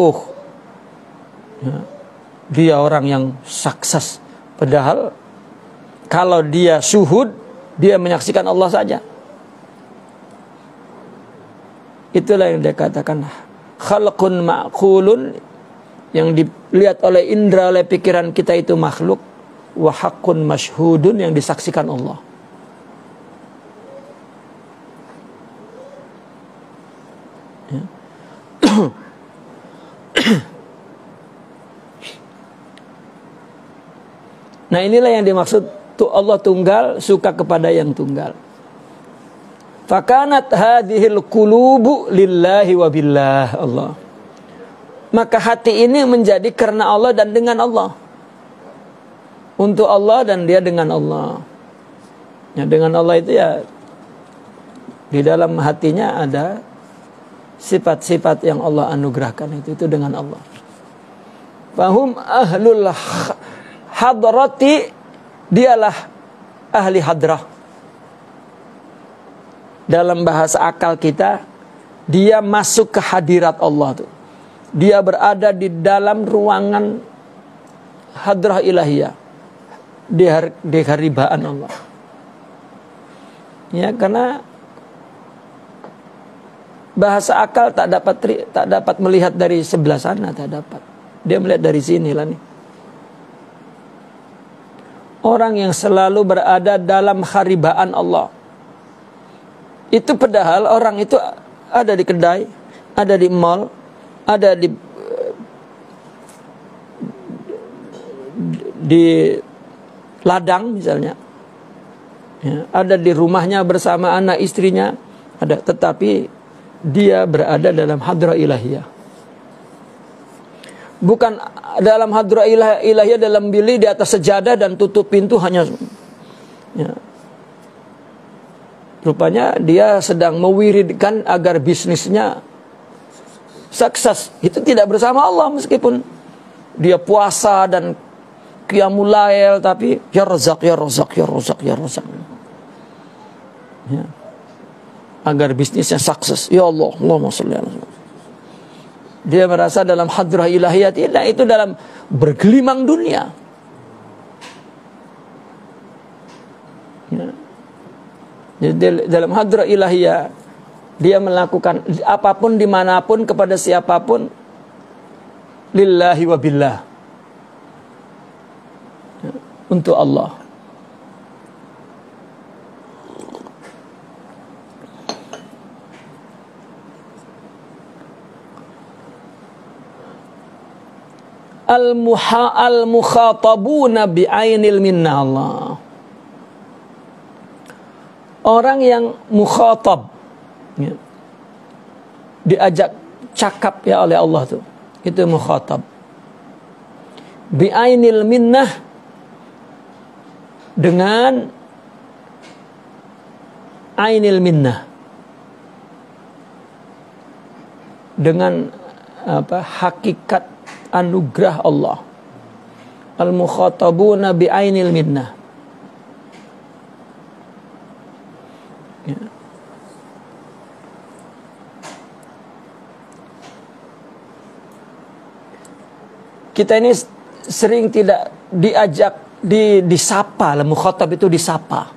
ya, dia orang yang sukses. Padahal kalau dia syuhud, dia menyaksikan Allah saja. Itulah yang dia katakan khalqun ma'qulun, yang dilihat oleh indera, oleh pikiran kita itu makhluk, wa haqqun masyhudun, yang disaksikan Allah. Ya. Nah, inilah yang dimaksud Allah tunggal, suka kepada yang tunggal. Fakanat hadhil qulubu lillahi wa billah Allah. Maka hati ini menjadi karena Allah dan dengan Allah. Untuk Allah dan dia dengan Allah. Ya, dengan Allah itu ya, di dalam hatinya ada sifat-sifat yang Allah anugerahkan, itu dengan Allah. Fahum ahlul hadrati, dialah ahli hadrah. Dalam bahasa akal kita, dia masuk ke hadirat Allah tuh. Dia berada di dalam ruangan hadrah ilahiyah, di haribaan Allah. Ya, karena bahasa akal tak dapat melihat dari sebelah sana, tak dapat. Dia melihat dari sini lah nih. Orang yang selalu berada dalam haribaan Allah. Itu padahal orang itu ada di kedai, ada di mall, ada di ladang misalnya, ya, ada di rumahnya bersama anak istrinya, ada, tetapi dia berada dalam hadrah ilahiyah. Bukan dalam hadrah ilahiyah dalam bilik di atas sejadah dan tutup pintu hanya, ya. Rupanya dia sedang mewiridkan agar bisnisnya sukses. Itu tidak bersama Allah, meskipun dia puasa dan qiyamul lail, tapi ya razak, ya razak, ya razak, ya razak. Ya. Agar bisnisnya sukses. Ya Allah, Allahumma sholli ala Muhammad. Dia merasa dalam hadrah ilahiyah, tidak, itu dalam bergelimang dunia. Ya. Jadi dalam hadrah ilahiyah dia melakukan apapun dimanapun kepada siapapun lillahi wa billah, ya, untuk Allah. Al-mukhatabuna bi'ainil minna Allah. Orang yang mukhatab, ya, diajak cakap ya oleh Allah tuh. itu mukhatab. Bi'ainil minnah, dengan ainil minnah, dengan hakikat anugerah Allah. Al-mukhatabuna bi'ainil minnah. Ya. Kita ini sering tidak diajak, disapa. Mukhatab itu disapa.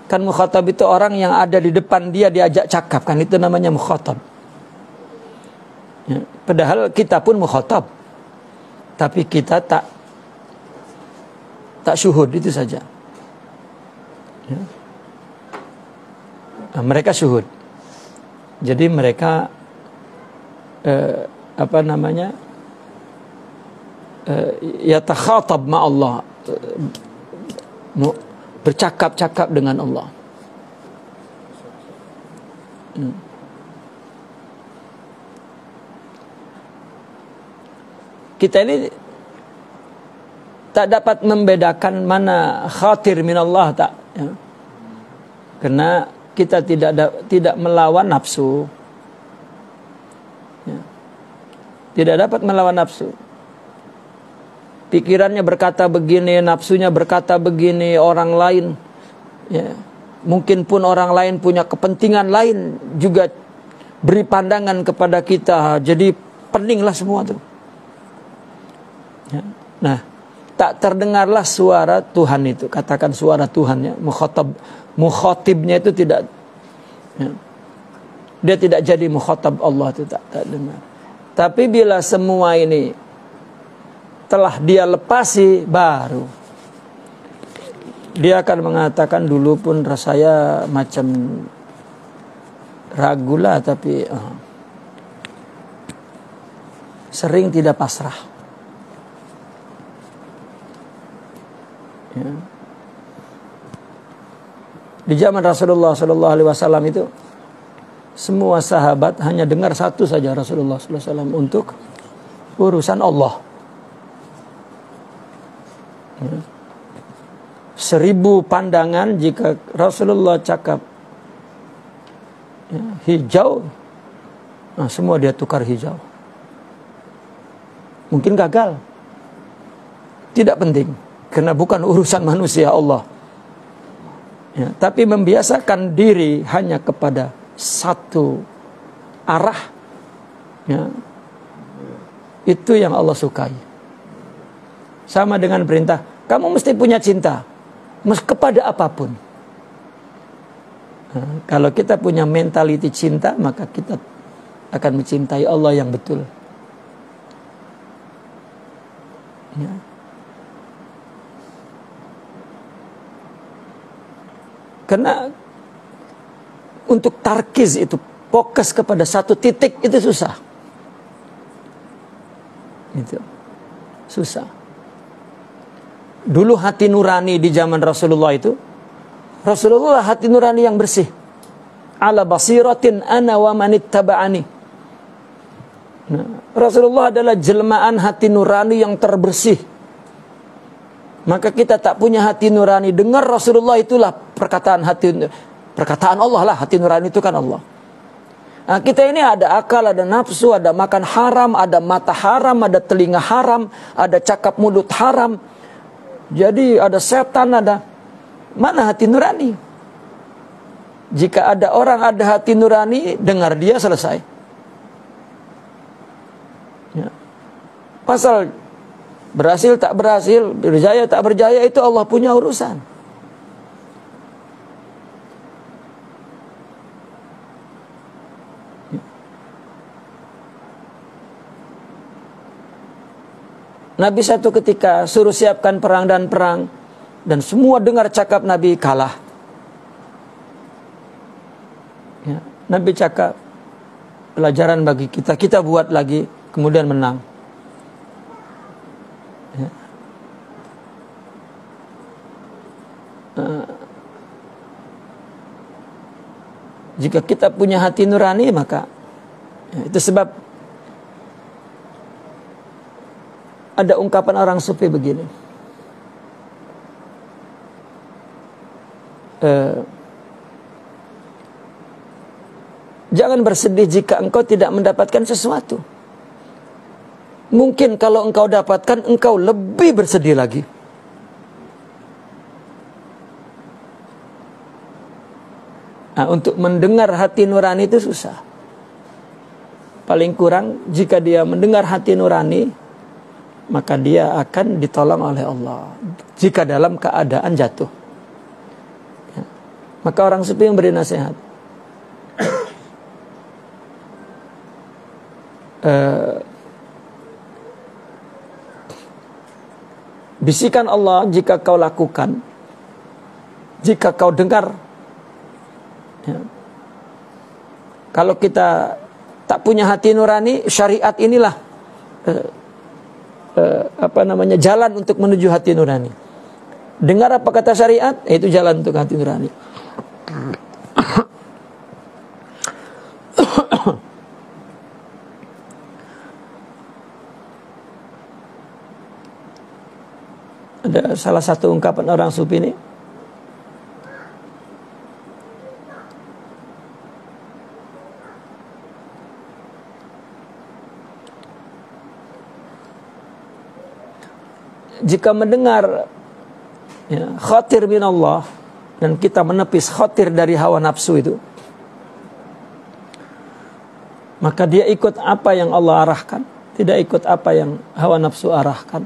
Kan mukhatab itu orang yang ada di depan dia diajak cakap, kan itu namanya mukhatab. Ya. Padahal kita pun mukhatab, tapi kita tak syuhud, itu saja. Ya. Nah, mereka syuhud. Jadi mereka yatakhatab ma Allah, bercakap-cakap dengan Allah. Kita ini tak dapat membedakan mana khatir minallah, tak, ya. Karena kita tidak melawan nafsu, ya. Tidak dapat melawan nafsu. Pikirannya berkata begini, nafsunya berkata begini, orang lain, ya, mungkin pun orang lain punya kepentingan lain juga beri pandangan kepada kita, jadi peninglah semua tuh. Ya. Nah, tak terdengarlah suara Tuhan itu. Katakan suara Tuhan, ya. Mukhatibnya itu tidak, ya. Dia tidak jadi mukhatab Allah itu, tak dengar. Tapi bila semua ini telah dia lepasi, baru dia akan mengatakan, dulu pun rasanya macam ragulah, tapi sering tidak pasrah. Ya. Di zaman Rasulullah SAW itu, semua sahabat hanya dengar satu saja Rasulullah SAW untuk urusan Allah. Ya. 1000 pandangan jika Rasulullah cakap, ya, hijau, nah semua dia tukar hijau. Mungkin gagal, tidak penting, karena bukan urusan manusia, Allah. Ya, tapi membiasakan diri hanya kepada satu arah, ya, itu yang Allah sukai. Sama dengan perintah, kamu mesti punya cinta kepada apapun. Nah, kalau kita punya mentaliti cinta, maka kita akan mencintai Allah yang betul. Ya. Karena untuk tarkiz itu, fokus kepada satu titik, itu susah. Itu susah. Dulu hati nurani di zaman Rasulullah itu, Rasulullah hati nurani yang bersih. Ala basiratin ana wa manittaba'ani. Nah, Rasulullah adalah jelmaan hati nurani yang terbersih. Maka kita tak punya hati nurani. Dengar Rasulullah, itulah perkataan Allah lah. Hati nurani itu kan Allah. Nah, kita ini ada akal, ada nafsu, ada makan haram, ada mata haram, ada telinga haram, ada cakap mulut haram. Jadi ada setan, ada. Mana hati nurani? Jika ada orang ada hati nurani, dengar dia, selesai. Ya. Pasal berhasil tak berhasil, berjaya tak berjaya, itu Allah punya urusan. Nabi satu ketika suruh siapkan perang, dan semua dengar cakap Nabi, kalah. Ya, Nabi cakap, pelajaran bagi kita, kita buat lagi, kemudian menang. Ya. Jika kita punya hati nurani, maka ya, itu sebab Ada ungkapan orang sufi begini. Jangan bersedih jika engkau tidak mendapatkan sesuatu. Mungkin kalau engkau dapatkan, engkau lebih bersedih lagi. Nah, untuk mendengar hati nurani itu susah. Paling kurang jika dia mendengar hati nurani, maka dia akan ditolong oleh Allah jika dalam keadaan jatuh. Ya. Maka orang sufi memberi nasihat. Bisikan Allah jika kau lakukan, jika kau dengar. Ya. Kalau kita tak punya hati nurani, syariat inilah jalan untuk menuju hati nurani. Dengar apa kata syariat, itu jalan untuk hati nurani. Ada salah satu ungkapan orang sufi ini. Jika mendengar khatir min Allah dan kita menepis khatir dari hawa nafsu itu, maka dia ikut apa yang Allah arahkan, tidak ikut apa yang hawa nafsu arahkan.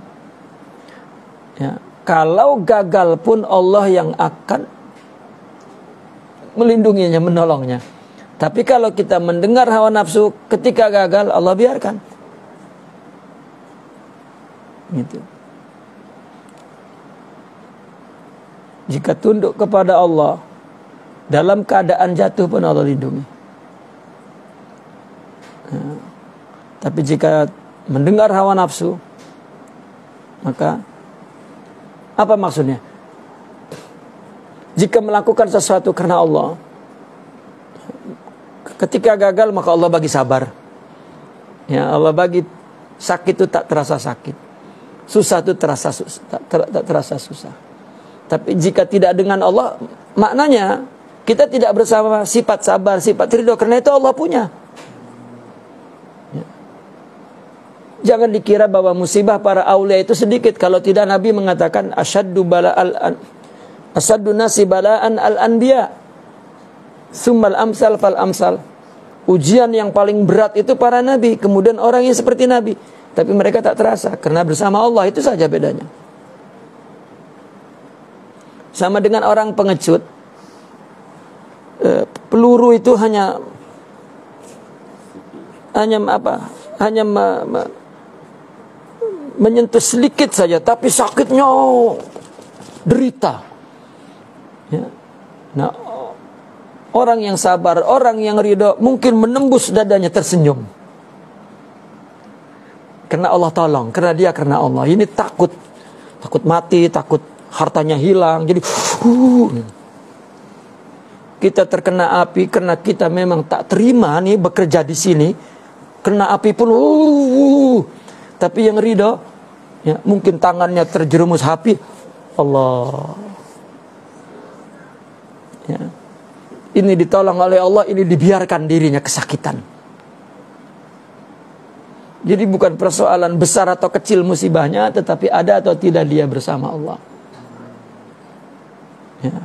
Ya, kalau gagal pun Allah yang akan melindunginya, menolongnya. Tapi kalau kita mendengar hawa nafsu, ketika gagal Allah biarkan. Gitu. Jika tunduk kepada Allah, dalam keadaan jatuh pun Allah lindungi. Ya. Tapi jika mendengar hawa nafsu, maka apa maksudnya? Jika melakukan sesuatu karena Allah, ketika gagal maka Allah bagi sabar. Ya, Allah bagi sakit itu tak terasa sakit, susah itu terasa susah, tak terasa susah. Tapi jika tidak dengan Allah, maknanya kita tidak bersama sifat sabar, sifat ridho, karena itu Allah punya. Jangan dikira bahwa musibah para aulia itu sedikit. Kalau tidak, Nabi mengatakan asyaddu nasi bala'an al-anbiya summal amsal fal amsal. Ujian yang paling berat itu para nabi, kemudian orang yang seperti nabi. Tapi mereka tak terasa karena bersama Allah, itu saja bedanya. Sama dengan orang pengecut, peluru itu hanya menyentuh sedikit saja, tapi sakitnya derita. Ya. Nah, orang yang sabar, orang yang ridho, mungkin menembus dadanya tersenyum. Karena Allah tolong, karena dia karena Allah. Ini takut mati, takut hartanya hilang. Jadi, kita terkena api karena kita memang tak terima nih bekerja di sini. Kena api pun, tapi yang ridho, ya, mungkin tangannya terjerumus api, Allah. Ya. Ini ditolong oleh Allah, ini dibiarkan dirinya kesakitan. Jadi bukan persoalan besar atau kecil musibahnya, tetapi ada atau tidak dia bersama Allah. Ya.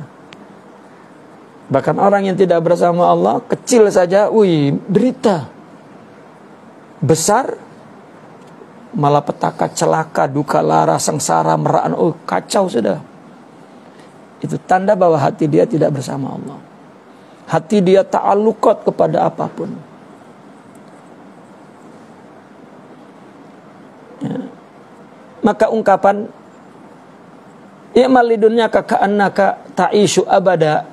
Bahkan orang yang tidak bersama Allah, kecil saja, derita. Besar, malapetaka, celaka, duka lara, sengsara, meraan, kacau sudah. Itu tanda bahwa hati dia tidak bersama Allah. Hati dia ta'alluqat kepada apapun. Ya. Maka ungkapan i'mal lidunya ka'annaka ta'ishu abada,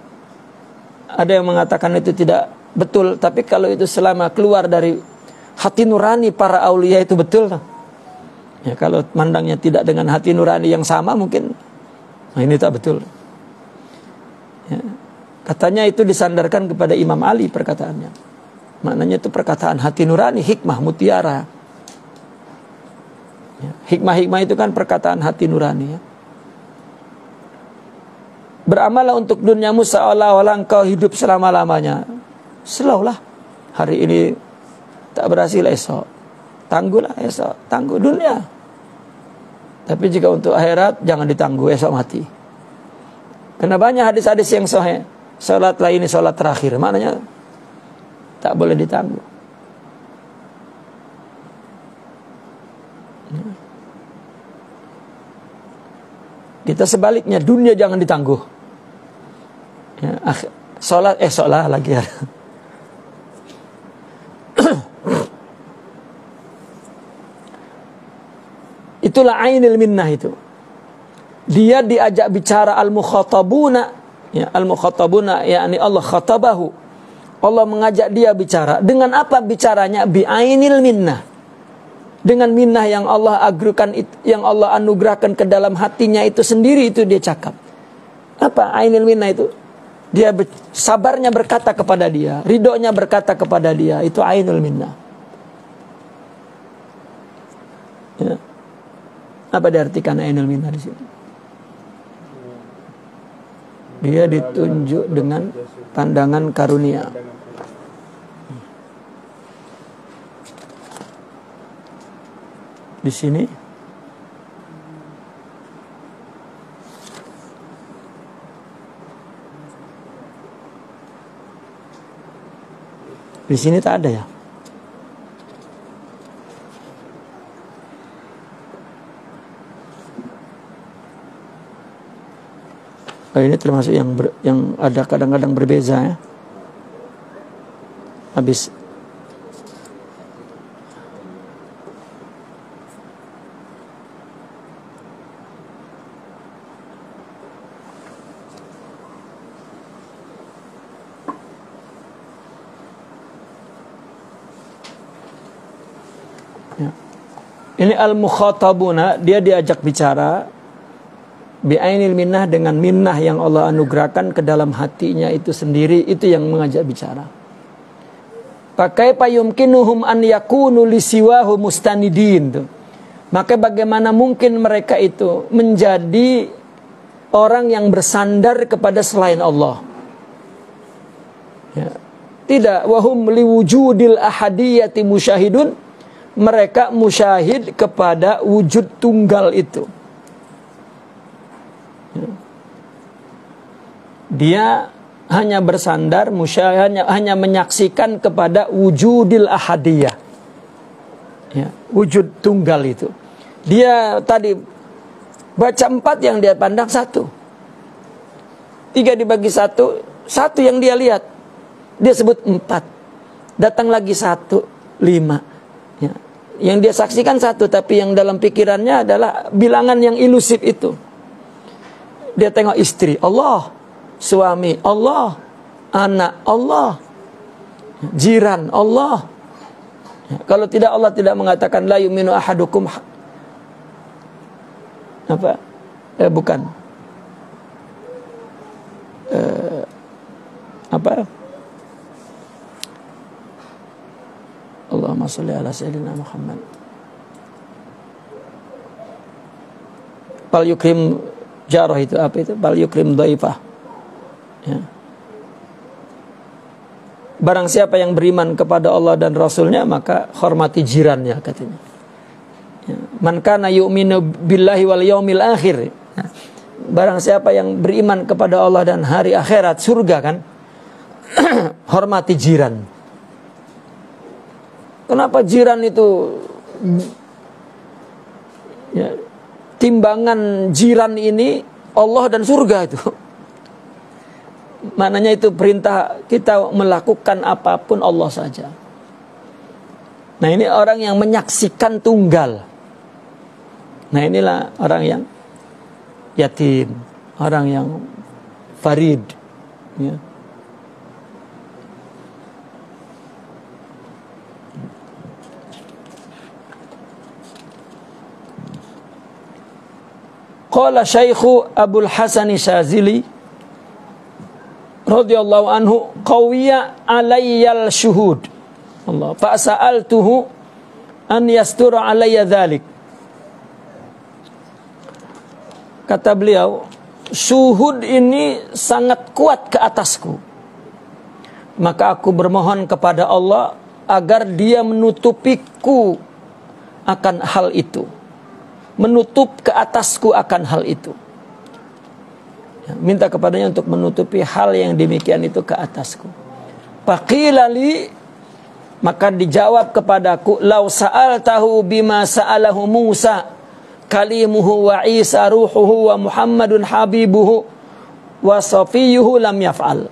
ada yang mengatakan itu tidak betul. Tapi kalau itu selama keluar dari hati nurani para aulia itu betul. Ya, kalau mandangnya tidak dengan hati nurani yang sama, mungkin ini tak betul. Ya. Katanya itu disandarkan kepada Imam Ali perkataannya. Maknanya itu perkataan hati nurani, hikmah, mutiara. Ya, hikmah-hikmah itu kan perkataan hati nurani. Ya. Beramallah untuk duniamu seolah-olah engkau hidup selama-lamanya. Slow lah. Hari ini tak berhasil, esok tangguhlah, esok tangguh dunia. Tapi jika untuk akhirat jangan ditangguh, esok mati. Karena banyak hadis-hadis yang sahih. Salatlah ini salat terakhir, maknanya tak boleh ditangguh. Kita sebaliknya, dunia jangan ditangguh. Ya, salat esok lah lagi. Itulah ainil minnah itu. Dia diajak bicara al-mukhatabuna, ya, al-mukhatabuna yakni Allah khatabahu. Allah mengajak dia bicara. Dengan apa bicaranya? Bi ainil minnah. Dengan minnah yang Allah anugerahkan ke dalam hatinya itu sendiri, itu dia cakap. Apa ainil minnah itu? Dia sabarnya berkata kepada dia, ridhonya berkata kepada dia, itu ainul minnah. Ya. Apa diartikan ainul minnah di sini? Dia ditunjuk dengan pandangan karunia. Di sini tak ada ya. Oh, ini termasuk yang ada kadang-kadang berbeza ya. Habis ya. Ini al-mukhatabuna, dia diajak bicara bi'ainil minnah, dengan minnah yang Allah anugerahkan ke dalam hatinya itu sendiri, itu yang mengajak bicara. Pakai payumkinuhum an yakunu lisiwahu mustanidin. Maka bagaimana mungkin mereka itu menjadi orang yang bersandar kepada selain Allah? Ya. Tidak, wahum liwujudil ahadiyati musyahidun. Mereka musyahid kepada wujud tunggal itu. Dia hanya bersandar, hanya menyaksikan kepada wujudil ahadiyah, ya, wujud tunggal itu. Dia tadi baca 4 yang dia pandang 1, 3 dibagi 1 yang dia lihat, dia sebut 4. Datang lagi 1, 5, ya. Yang dia saksikan 1, tapi yang dalam pikirannya adalah bilangan yang ilusif itu. Dia tengok istri, Allah. Suami, Allah. Anak, Allah. Jiran, Allah. Kalau tidak, Allah tidak mengatakan la yu'minu ahadukum. Apa? Bukan. Apa? Allahumma sholli ala sayyidina Muhammad. Bal yukrim jarah itu apa itu? Bal yukrim dhaifah. Ya. Barang siapa yang beriman kepada Allah dan Rasulnya, maka hormati jirannya, katanya. Ya. Man kana yu'minu billahi wal yaumil akhir. Ya. Barang siapa yang beriman kepada Allah dan hari akhirat, surga kan, hormati jiran. Kenapa jiran itu, ya, timbangan jiran ini Allah dan surga itu. Maknanya itu perintah kita melakukan apapun Allah saja. Nah, ini orang yang menyaksikan tunggal. Nah, inilah orang yang yatim, orang yang farid, ya. Qala Syekhu Abdul Hasan Syazili radhiyallahu anhu, qawiya alayyal syuhud. Allah fa sa'altuhu an yastura alayya dzalik. Kata beliau, syuhud ini sangat kuat ke atasku. Maka aku bermohon kepada Allah agar dia menutupiku akan hal itu. Menutup ke atasku akan hal itu. Minta kepadanya untuk menutupi hal yang demikian itu ke atasku. Faqila li, maka dijawab kepadaku, lau sa'altahu bima sa'alahu Musa kalimuhu wa Isa ruhuhu wa Muhammadun habibuhu wa safiyuhu lam yaf'al.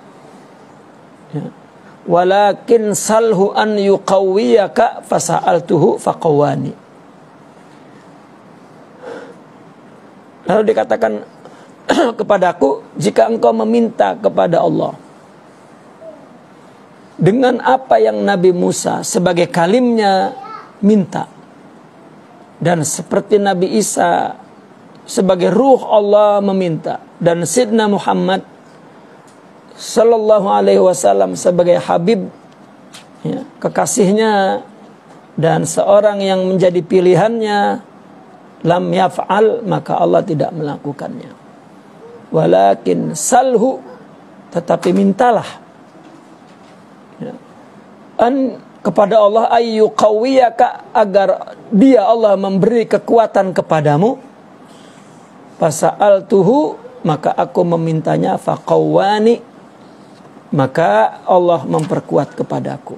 Walakin salhu an yuqawwiyaka fasa'altuhu faqawwani. Lalu dikatakan kepadaku, jika engkau meminta kepada Allah dengan apa yang Nabi Musa sebagai kalimnya minta, dan seperti Nabi Isa sebagai ruh Allah meminta, dan Sidna Muhammad sallallahu alaihi wasallam sebagai habib, ya, kekasihnya dan seorang yang menjadi pilihannya, lam yaf'al, maka Allah tidak melakukannya. Walakin salhu, tetapi mintalah, ya, kepada Allah ayyuqawiyaka, agar dia Allah memberi kekuatan kepadamu. Fasa'altuhu, maka aku memintanya, faqawwani, maka Allah memperkuat kepadaku.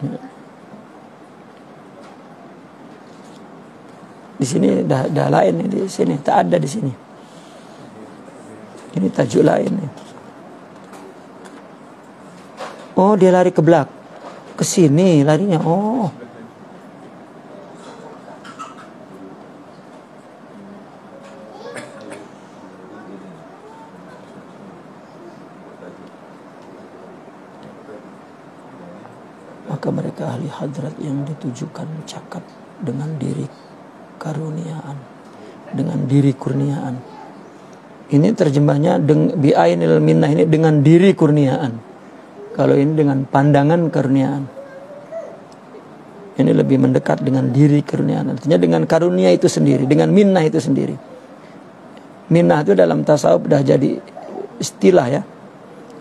Ya. Di sini dah lain, di sini tak ada di sini. Ini tajuk lain. Oh, dia lari ke belakang, ke sini larinya. Oh. Maka mereka ahli hadrat yang ditujukan cakap dengan diri karuniaan, dengan diri kurniaan. Ini terjemahnya bi'ainil minnah, ini dengan diri kurniaan. Kalau ini dengan pandangan kurniaan. Ini lebih mendekat dengan diri kurniaan. Artinya dengan karunia itu sendiri, dengan minnah itu sendiri. Minnah itu dalam tasawuf sudah jadi istilah, ya.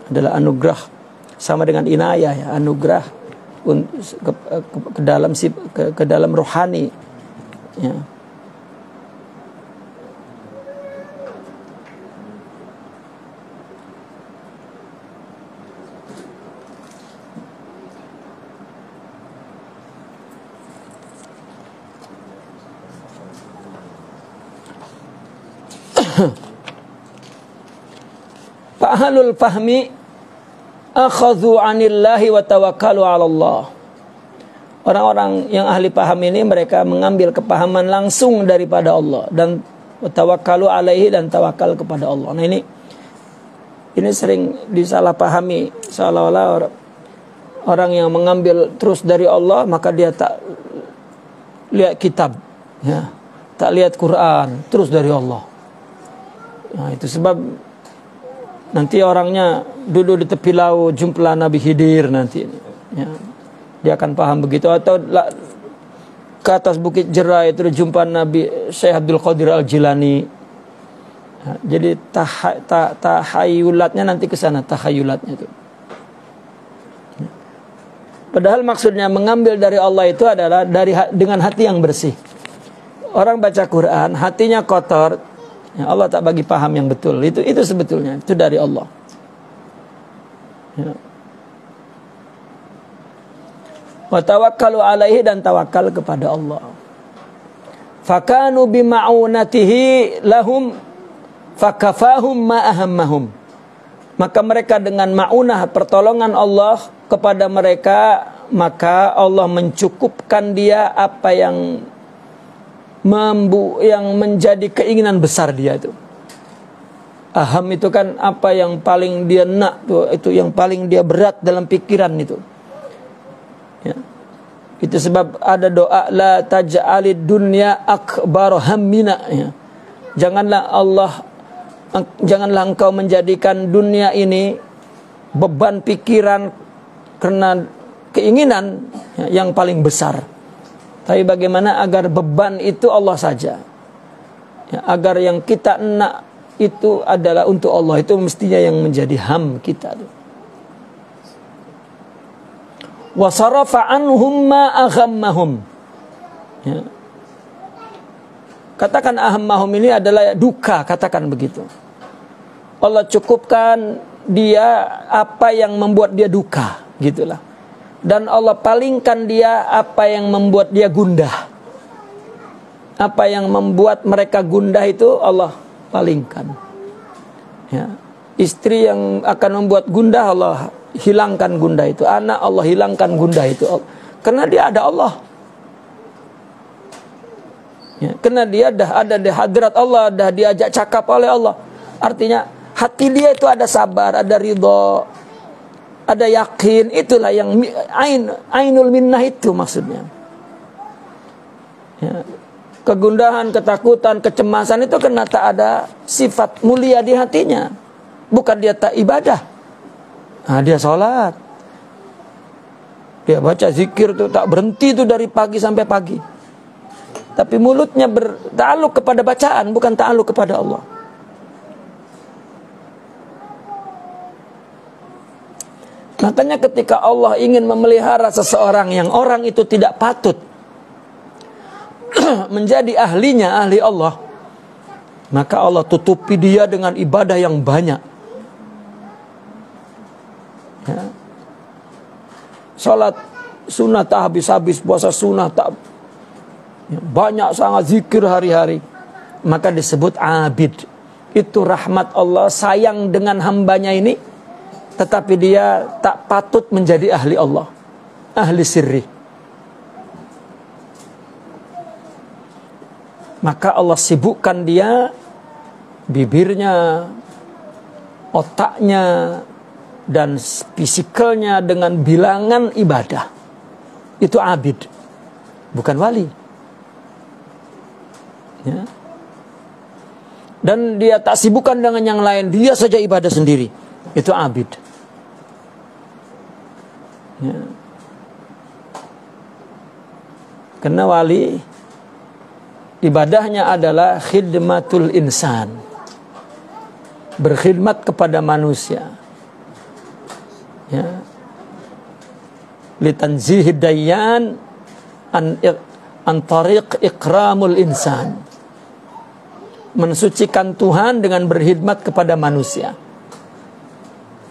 Adalah anugerah, sama dengan inayah, ya, anugerah ke dalam rohani, ya. Fa'ahlul fahmi akhadhu 'anillahi wa tawakkalu 'ala Allah. Orang-orang yang ahli paham ini mereka mengambil kepahaman langsung daripada Allah dan tawakkalu 'alaihi, dan tawakal kepada Allah. Nah, ini sering disalahpahami, seolah-olah orang yang mengambil terus dari Allah maka dia tak lihat kitab, ya, tak lihat Quran, terus dari Allah. Nah, itu sebab nanti orangnya duduk di tepi laut, jumpalah Nabi Khidir nanti, ya, dia akan paham begitu. Atau ke atas bukit Jerai itu jumpa Nabi Syekh Abdul Qadir Al-Jilani. Ya, jadi tahayulatnya nanti ke sana, tahayulatnya itu. Ya. Padahal maksudnya mengambil dari Allah itu adalah dengan hati yang bersih. Orang baca Quran, hatinya kotor, ya, Allah tak bagi paham yang betul. Itu sebetulnya itu dari Allah. Ya. Wa tawakkalu alaihi, dan tawakal kepada Allah. Fakanu bima'unatihi lahum fakafahum ma ahammahum. Maka mereka dengan ma'unah, pertolongan Allah kepada mereka, maka Allah mencukupkan dia apa yang menjadi keinginan besar dia itu. Aham itu kan apa yang paling dia nak tuh, itu yang paling dia berat dalam pikiran itu. Ya. Itu sebab ada doa, la taj'alid dunya akbar hammina, ya. Janganlah engkau menjadikan dunia ini beban pikiran karena keinginan, ya, yang paling besar. Tapi bagaimana agar beban itu Allah saja, ya, agar yang kita nak itu adalah untuk Allah, itu mestinya yang menjadi ham kita. Wa sarafa anhum ma aghammahum. Ya. Katakan ahammahum ini adalah duka, katakan begitu. Allah cukupkan dia apa yang membuat dia duka, gitulah. Dan Allah palingkan dia apa yang membuat dia gundah. Apa yang membuat mereka gundah itu Allah palingkan. Ya. Istri yang akan membuat gundah, Allah hilangkan gundah itu. Anak, Allah hilangkan gundah itu. Karena dia ada Allah. Ya. Karena dia dah ada di hadrat Allah, dah diajak cakap oleh Allah. Artinya hati dia itu ada sabar, ada ridho, ada yakin. Itulah yang ainul minnah itu maksudnya. Ya. Kegundahan, ketakutan, kecemasan itu karena tak ada sifat mulia di hatinya. Bukan dia tak ibadah. Nah, dia sholat, dia baca zikir tuh tak berhenti tuh dari pagi sampai pagi. Tapi mulutnya bertakluk kepada bacaan, bukan takluk kepada Allah. Makanya ketika Allah ingin memelihara seseorang yang orang itu tidak patut menjadi ahlinya, ahli Allah, maka Allah tutupi dia dengan ibadah yang banyak. Ya. Salat sunnah tak habis-habis, puasa sunnah tak, ya, banyak sangat zikir hari-hari, maka disebut abid. Itu rahmat Allah, sayang dengan hambanya ini, tetapi dia tak patut menjadi ahli Allah, ahli sirri. Maka Allah sibukkan dia, bibirnya, otaknya, dan fisikalnya dengan bilangan ibadah. Itu abid, bukan wali. Ya. Dan dia tak sibukkan dengan yang lain, dia saja ibadah sendiri. Itu abid. Ya. Karena wali ibadahnya adalah khidmatul insan, berkhidmat kepada manusia. Ya. Litanzihid dayyan an tariq ikramul insan, mensucikan Tuhan dengan berkhidmat kepada manusia.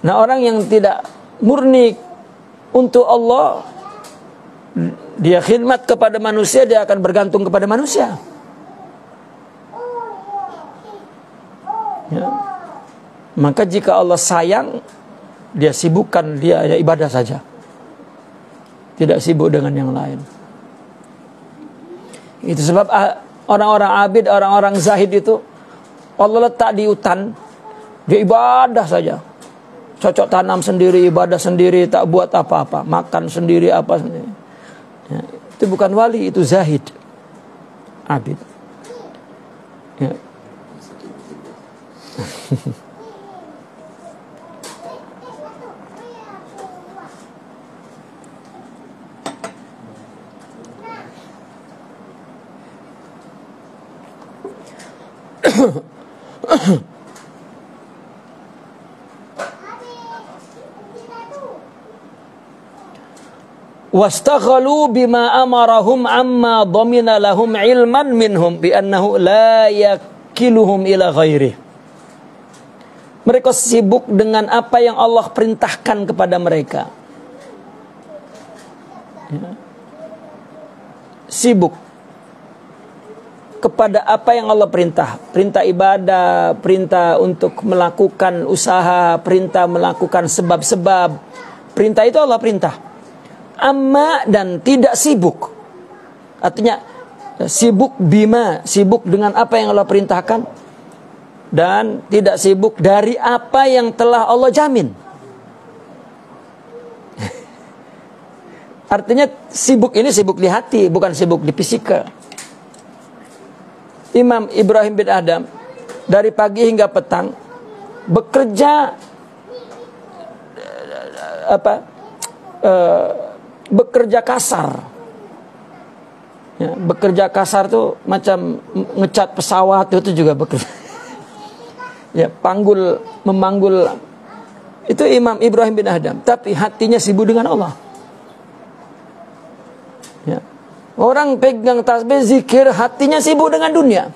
Nah, orang yang tidak murni untuk Allah, dia khidmat kepada manusia, dia akan bergantung kepada manusia. Ya. Maka jika Allah sayang, dia sibukkan dia hanya ibadah saja, tidak sibuk dengan yang lain. Itu sebab orang-orang abid, orang-orang zahid itu Allah letak di hutan, dia ibadah saja, cocok tanam sendiri, ibadah sendiri, tak buat apa-apa, makan sendiri, apa sendiri. Ya, itu bukan wali, itu zahid, abid. Ya. Wastaghalu bima amarahum amma dhamina lahum ilman minhum bi annahu la yakiluhum ila ghairi. Mereka sibuk dengan apa yang Allah perintahkan kepada mereka. Ya. Sibuk kepada apa yang Allah perintah. Perintah ibadah, perintah untuk melakukan usaha, perintah melakukan sebab-sebab. Perintah itu Allah perintah. Amma, dan tidak sibuk. Artinya sibuk bima, sibuk dengan apa yang Allah perintahkan, dan tidak sibuk dari apa yang telah Allah jamin. Artinya sibuk ini sibuk di hati, bukan sibuk di fisikal. Imam Ibrahim bin Adam dari pagi hingga petang bekerja bekerja kasar, Ya, bekerja kasar tuh macam ngecat pesawat itu juga bekerja. Ya, memanggul itu Imam Ibrahim bin Adham, tapi hatinya sibuk dengan Allah. Ya. Orang pegang tasbih zikir, hatinya sibuk dengan dunia.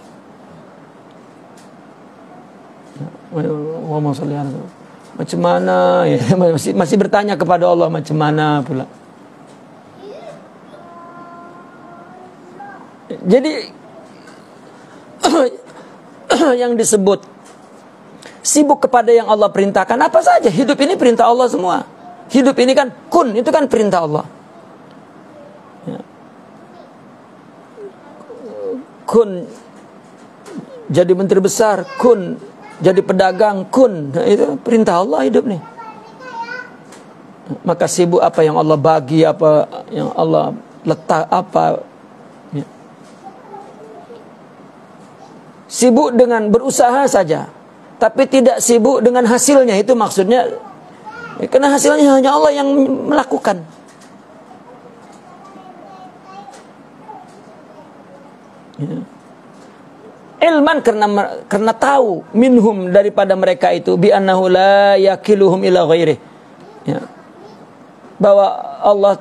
Macam mana ya, masih bertanya kepada Allah macam mana pula. Jadi yang disebut sibuk kepada yang Allah perintahkan apa saja. Hidup ini perintah Allah semua. Hidup ini kan kun, itu kan perintah Allah. Ya. Kun jadi menteri besar, kun jadi pedagang, kun, nah, itu perintah Allah hidup nih. Maka sibuk apa yang Allah bagi, apa yang Allah letak, apa ya. Sibuk dengan berusaha saja, tapi tidak sibuk dengan hasilnya. Itu maksudnya, karena hasilnya hanya Allah yang melakukan. Ya. Ilman karena tahu minhum daripada mereka itu bi annahu la yakiluhum ila ghairih. Ya. Bahwa Allah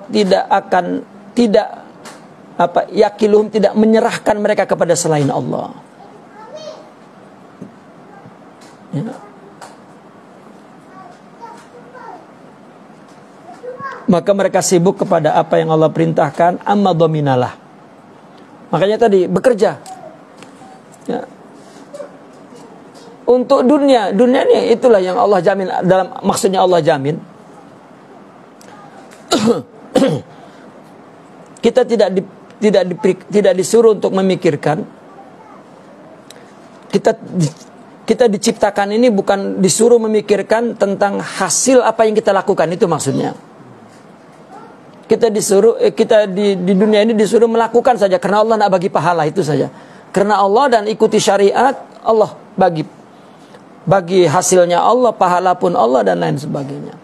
yakiluhum tidak menyerahkan mereka kepada selain Allah. Ya. Maka mereka sibuk kepada apa yang Allah perintahkan, amma dominalah. Makanya tadi bekerja. Ya. Untuk dunia ini itulah yang Allah jamin, dalam maksudnya Allah jamin. Kita tidak disuruh untuk memikirkan. Kita diciptakan ini bukan disuruh memikirkan tentang hasil apa yang kita lakukan, itu maksudnya. Kita di dunia ini disuruh melakukan saja karena Allah nak bagi pahala, itu saja. Karena Allah dan ikuti syariat Allah, bagi hasilnya Allah, pahala pun Allah dan lain sebagainya.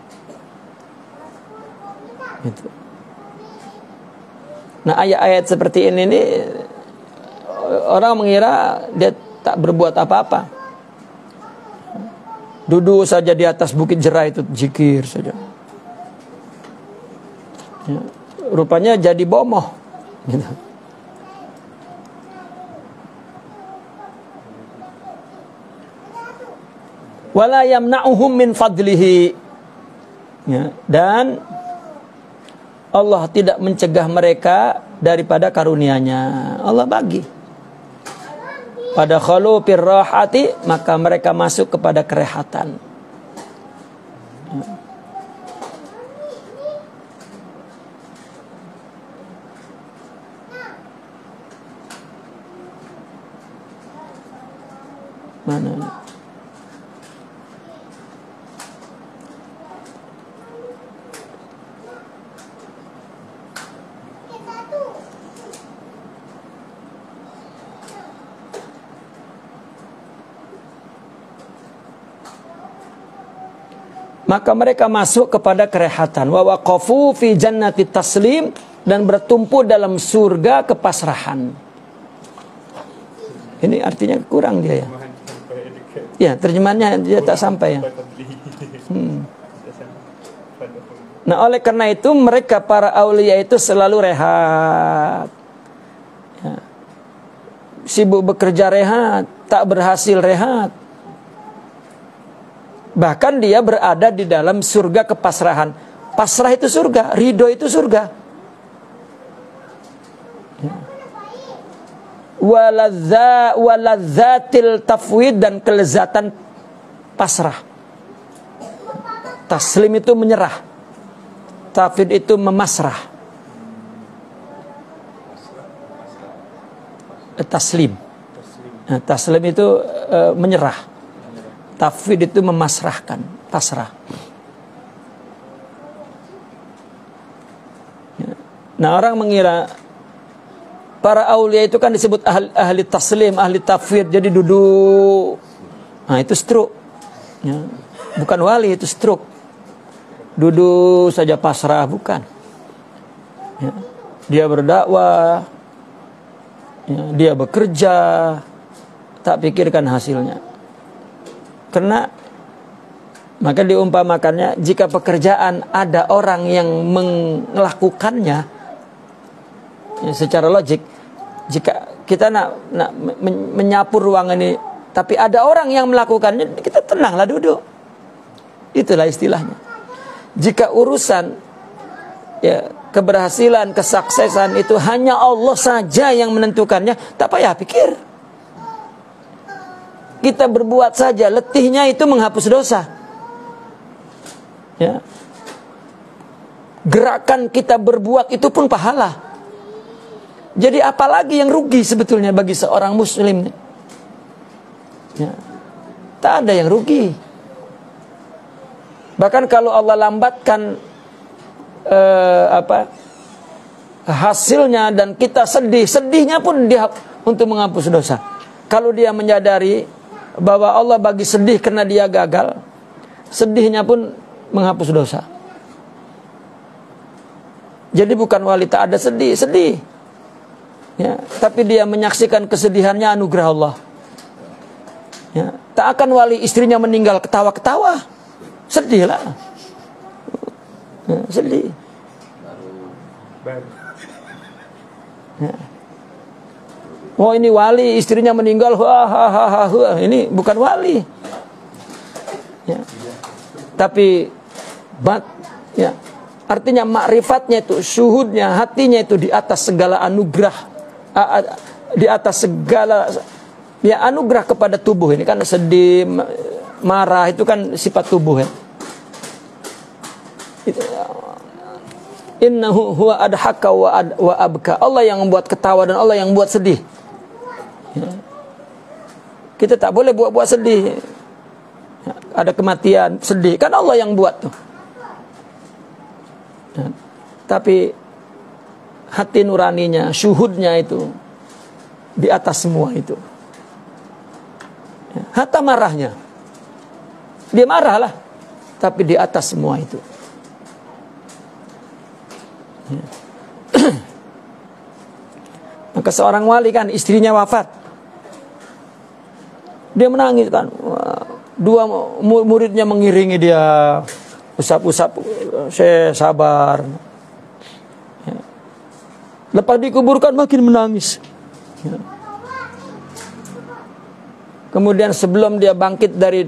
Gitu. Nah, ayat-ayat seperti ini nih, orang mengira dia tak berbuat apa-apa. Duduk saja di atas bukit Jerai itu zikir saja. Ya, rupanya jadi bomoh. Gitu. Wala yamna'uhum min fadlihi. Ya, dan Allah tidak mencegah mereka daripada karunia-Nya. Allah bagi. Pada khalu firrahati, maka mereka masuk kepada kerehatan. Mana? Maka mereka masuk kepada kerehatan. Wa waqafu fi jannati taslim, dan bertumpu dalam surga kepasrahan. Ini artinya kurang dia ya. Ya, terjemahannya dia tak sampai ya. Nah, oleh karena itu mereka para aulia itu selalu rehat. Ya. Sibuk bekerja rehat, tak berhasil rehat. Bahkan dia berada di dalam surga kepasrahan. Pasrah itu surga, ridho itu surga. Waladzatil tafwid, dan kelezatan pasrah. Taslim itu menyerah, tafwid itu memasrah. Taslim. Nah, taslim itu menyerah. Tafwid itu memasrahkan, pasrah. Nah, orang mengira para aulia itu kan disebut ahli taslim, ahli tafwid, jadi duduk. Nah, itu stroke. Ya. Bukan wali, itu stroke. Duduk saja pasrah, bukan. Ya. Dia berdakwah, Ya, dia bekerja, tak pikirkan hasilnya. Karena maka diumpamakannya, jika pekerjaan ada orang yang melakukannya, ya, secara logik, jika kita nak menyapu ruangan ini, tapi ada orang yang melakukannya, kita tenanglah duduk. Itulah istilahnya. Jika urusan ya, keberhasilan, kesuksesan itu hanya Allah saja yang menentukannya, tak payah pikir. Kita berbuat saja, letihnya itu menghapus dosa. Ya. Gerakan kita berbuat itu pun pahala. Jadi apalagi yang rugi sebetulnya bagi seorang muslim? Ya. Tak ada yang rugi. Bahkan kalau Allah lambatkan hasilnya dan kita sedih, sedihnya pun dia untuk menghapus dosa. Kalau dia menyadari bahwa Allah bagi sedih karena dia gagal, sedihnya pun menghapus dosa. Jadi bukan wali tak ada sedih, ya, tapi dia menyaksikan kesedihannya anugerah Allah. Ya, tak akan wali istrinya meninggal ketawa-ketawa, sedihlah, ya, sedih. Ya. Oh ini wali istrinya meninggal, ini bukan wali. Ya. Tapi ya, artinya makrifatnya itu, syuhudnya, hatinya itu di atas segala anugerah, di atas segala ya anugerah kepada tubuh ini kan. Sedih, marah itu kan sifat tubuh ya. Innahu huwa adhaka wa abka. Allah yang membuat ketawa dan Allah yang membuat sedih. Ya. Kita tak boleh buat-buat sedih. Ya, ada kematian, sedih. Kan Allah yang buat tuh. Ya. Tapi hati nuraninya, syuhudnya itu di atas semua itu. Ya. Hatta marahnya, dia marahlah, tapi di atas semua itu. Ya. Maka seorang wali kan istrinya wafat, dia menangis kan. Dua muridnya mengiringi dia, usap-usap, saya sabar. Ya. Lepas dikuburkan makin menangis. Ya. Kemudian sebelum dia bangkit dari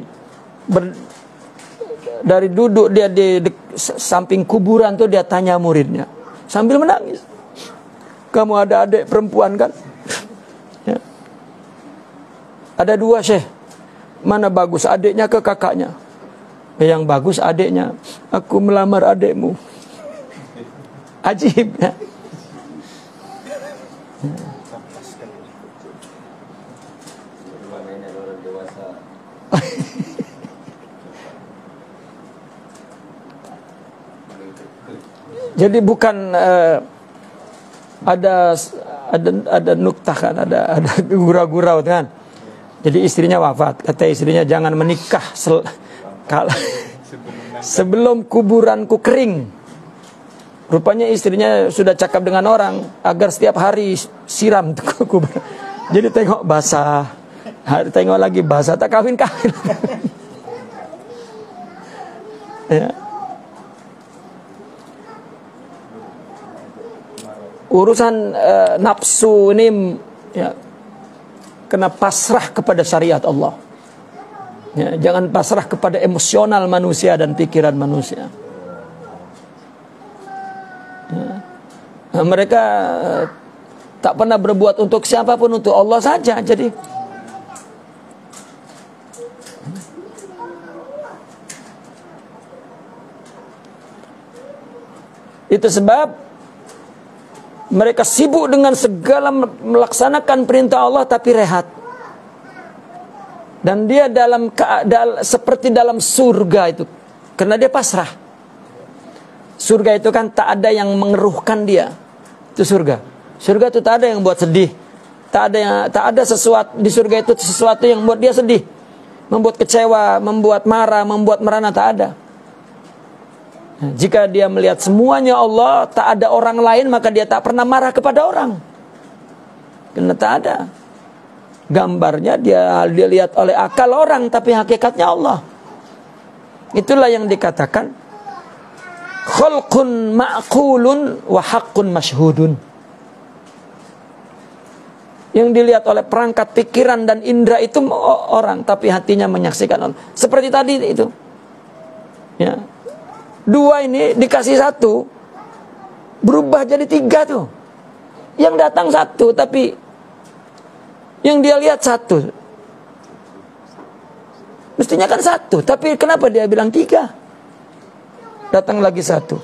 duduk dia di samping kuburan tuh, dia tanya muridnya sambil menangis, kamu ada adik perempuan kan? Ya. Ada dua, Syekh. Mana bagus, adiknya ke kakaknya? Yang bagus adiknya. Aku melamar adikmu. Ajib ya. Jadi bukan ada nuktah kan, ada gurau-gurau kan. Jadi istrinya wafat, kata istrinya jangan menikah sebelum kuburanku kering. Rupanya istrinya sudah cakap dengan orang agar setiap hari siram ke kuburan. Jadi tengok basah, tengok lagi basah, tak kawin-kawin. Ya. Urusan nafsu ini ya, kena pasrah kepada syariat Allah. Ya, jangan pasrah kepada emosional manusia dan pikiran manusia. Ya. Nah, mereka tak pernah berbuat untuk siapapun, untuk Allah saja. Jadi itu sebab mereka sibuk dengan segala melaksanakan perintah Allah tapi rehat. Dan dia seperti dalam surga itu. Karena dia pasrah. Surga itu kan tak ada yang mengeruhkan dia. Itu surga. Surga itu tak ada yang buat sedih. Tak ada sesuatu di surga itu, sesuatu yang membuat dia sedih, membuat kecewa, membuat marah, membuat merana, tak ada. Nah, jika dia melihat semuanya Allah, tak ada orang lain, maka dia tak pernah marah kepada orang. Ternyata ada. Gambarnya dia dilihat oleh akal orang, tapi hakikatnya Allah. Itulah yang dikatakan khalqun ma'qulun wa haqqun masyhudun. Yang dilihat oleh perangkat pikiran dan indera itu orang, tapi hatinya menyaksikan Allah. Seperti tadi itu. Ya. Dua ini dikasih satu, berubah jadi tiga tuh. Yang datang satu, tapi yang dia lihat satu. Mestinya kan satu, tapi kenapa dia bilang tiga? Datang lagi satu.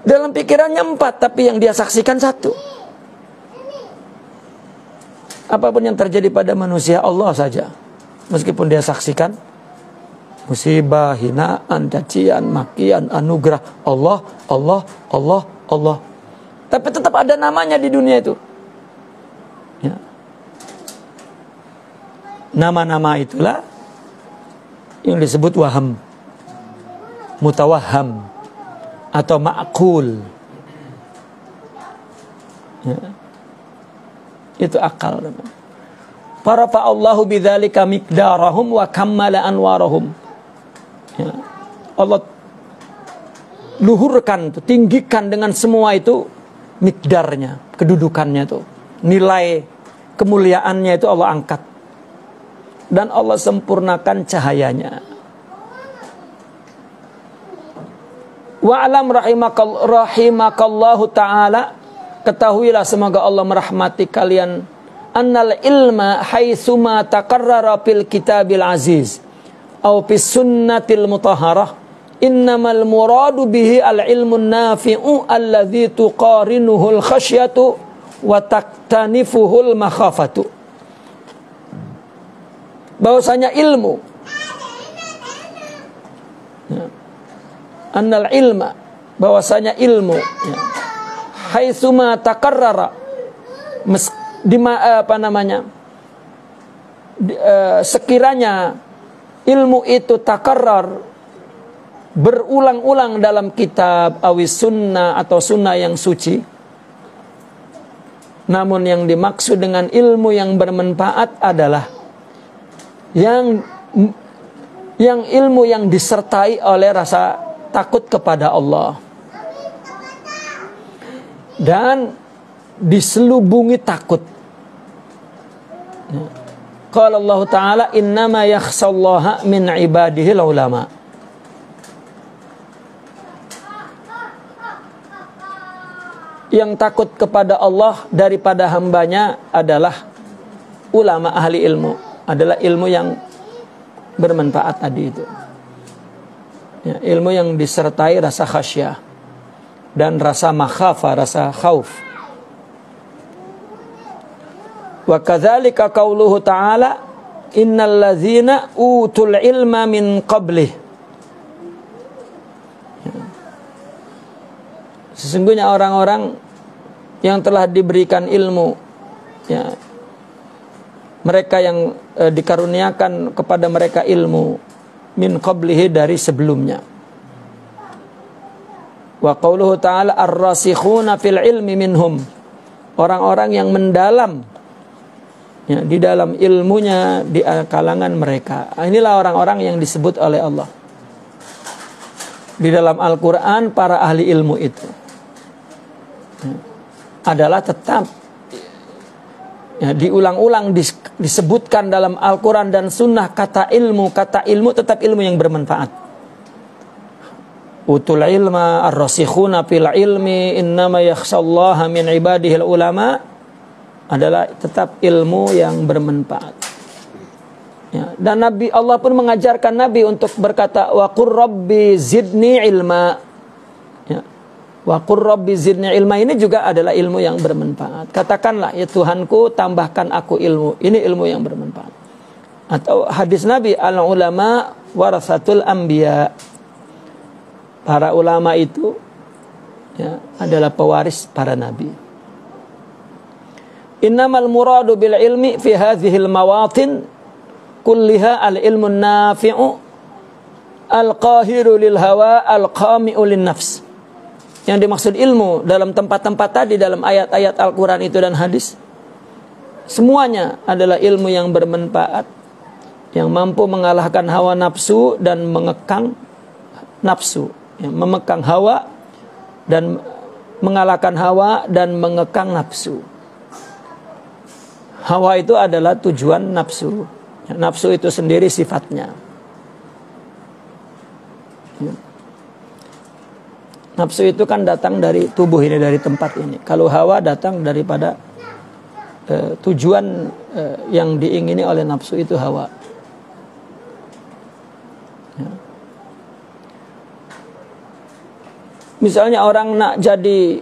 Dalam pikirannya empat, tapi yang dia saksikan satu. Apapun yang terjadi pada manusia, Allah saja. Meskipun dia saksikan musibah, hinaan, cacian, makian, anugerah, Allah, Allah, Allah, Allah. Tapi tetap ada namanya di dunia itu. Ya. Nama-nama itulah yang disebut waham, mutawaham, atau ma'qul. Ya. Itu akal. Farafa'allahu bidzalika miqdarahum wa kammala anwarahum. Ya. Allah luhurkan, tinggikan dengan semua itu mikdarnya, kedudukannya itu, nilai kemuliaannya itu Allah angkat. Dan Allah sempurnakan cahayanya. Wa'alam rahimakallahu ta'ala, ketahuilah semoga Allah merahmati kalian, annal ilma haitsuma taqarrara fil kitabil aziz aw fis sunnatil mutahharah innamal muradu bihi al ilmun nafi'u alladzi tuqarinuhul khasyatu wa taktanifuhul makhafatu. Bahwasanya ilmu, ya, annal ilma, bahwasanya ilmu, ya, haitsuma taqarrara, sekiranya ilmu itu takarrar, berulang-ulang dalam kitab awis sunnah atau sunnah yang suci. Namun yang dimaksud dengan ilmu yang bermanfaat adalah yang ilmu yang disertai oleh rasa takut kepada Allah dan diselubungi takut. Qala Allah Ta'ala innama yakhshallaha min ibadihi ulama. Yang takut kepada Allah daripada hambanya adalah ulama ahli ilmu, adalah ilmu yang bermanfaat tadi itu. Ya, ilmu yang disertai rasa khasyah dan rasa makhafah, rasa khauf. Wa kadzalika qauluhu ta'ala innal ladzina utul ilma min qablih. Sesungguhnya orang-orang yang telah diberikan ilmu, ya, mereka yang dikaruniakan kepada mereka ilmu min qablihi, dari sebelumnya. Wa qauluhu ta'ala ar-rasikhuna fil ilmi minhum, orang-orang yang mendalam, ya, di dalam ilmunya di kalangan mereka. Inilah orang-orang yang disebut oleh Allah di dalam Al-Quran. Para ahli ilmu itu, ya, adalah tetap, ya, diulang-ulang disebutkan dalam Al-Quran dan Sunnah kata ilmu tetap ilmu yang bermanfaat. Utul ilma ar-rasikhuna fil ilmi innama yakhshallaha min ibadihil ulama adalah tetap ilmu yang bermanfaat. Ya, dan Nabi, Allah pun mengajarkan Nabi untuk berkata wa qur rabbi zidni ilma. Ya. Wa qur rabbi zidni ilma ini juga adalah ilmu yang bermanfaat. Katakanlah, ya Tuhanku, tambahkan aku ilmu. Ini ilmu yang bermanfaat. Atau hadis Nabi, al ulama warasatul anbiya. Para ulama itu, ya, adalah pewaris para nabi. Innamal muradu bil ilmi fi hadhil mawatin kulliha al ilmu nafi'u al qahiru lil hawa al qami'u lin nafs. Yang dimaksud ilmu dalam tempat-tempat tadi, dalam ayat-ayat Al-Quran itu dan hadis, semuanya adalah ilmu yang bermanfaat, yang mampu mengalahkan hawa nafsu dan mengekang nafsu, memekang hawa dan mengalahkan hawa dan mengekang nafsu. Hawa itu adalah tujuan nafsu. Nafsu itu sendiri sifatnya. Nafsu itu kan datang dari tubuh ini, dari tempat ini. Kalau hawa datang daripada tujuan yang diingini oleh nafsu itu hawa. Misalnya orang nak jadi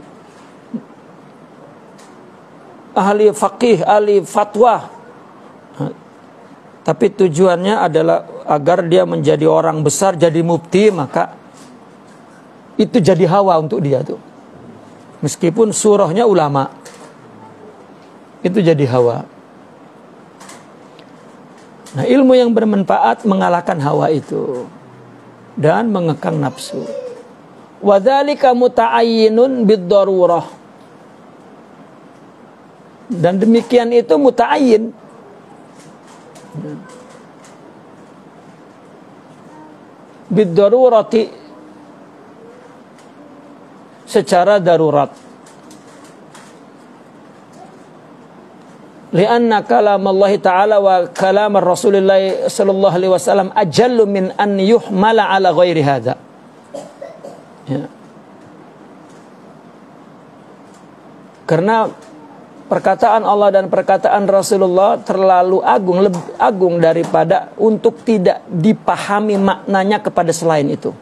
ahli faqih, ahli fatwa, tapi tujuannya adalah agar dia menjadi orang besar, jadi mufti, maka itu jadi hawa untuk dia tuh. Meskipun surahnya ulama, itu jadi hawa. Nah, ilmu yang bermanfaat mengalahkan hawa itu dan mengekang nafsu. Wadzalika muta'ayyinun bid-darurah. Dan demikian itu muta'ayyin. Bid-darurati, secara darurat. Lianna kalam Allah Ta'ala wa kalam Rasulullah sallallahu alaihi wasallam ajallu min an yuhmala ala ghairi hadha. Ya. Karena perkataan Allah dan perkataan Rasulullah terlalu agung, lebih agung daripada untuk tidak dipahami maknanya kepada selain itu.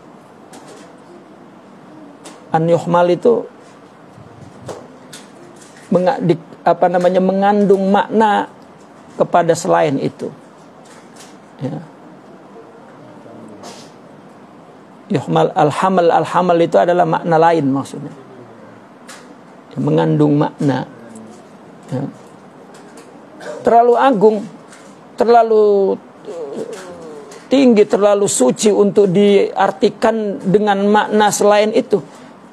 An yuhmal itu mengandung makna kepada selain itu. Ya. Yuhmal al-hamal itu adalah makna lain maksudnya. Mengandung makna. Ya. Terlalu agung, terlalu tinggi, terlalu suci untuk diartikan dengan makna selain itu.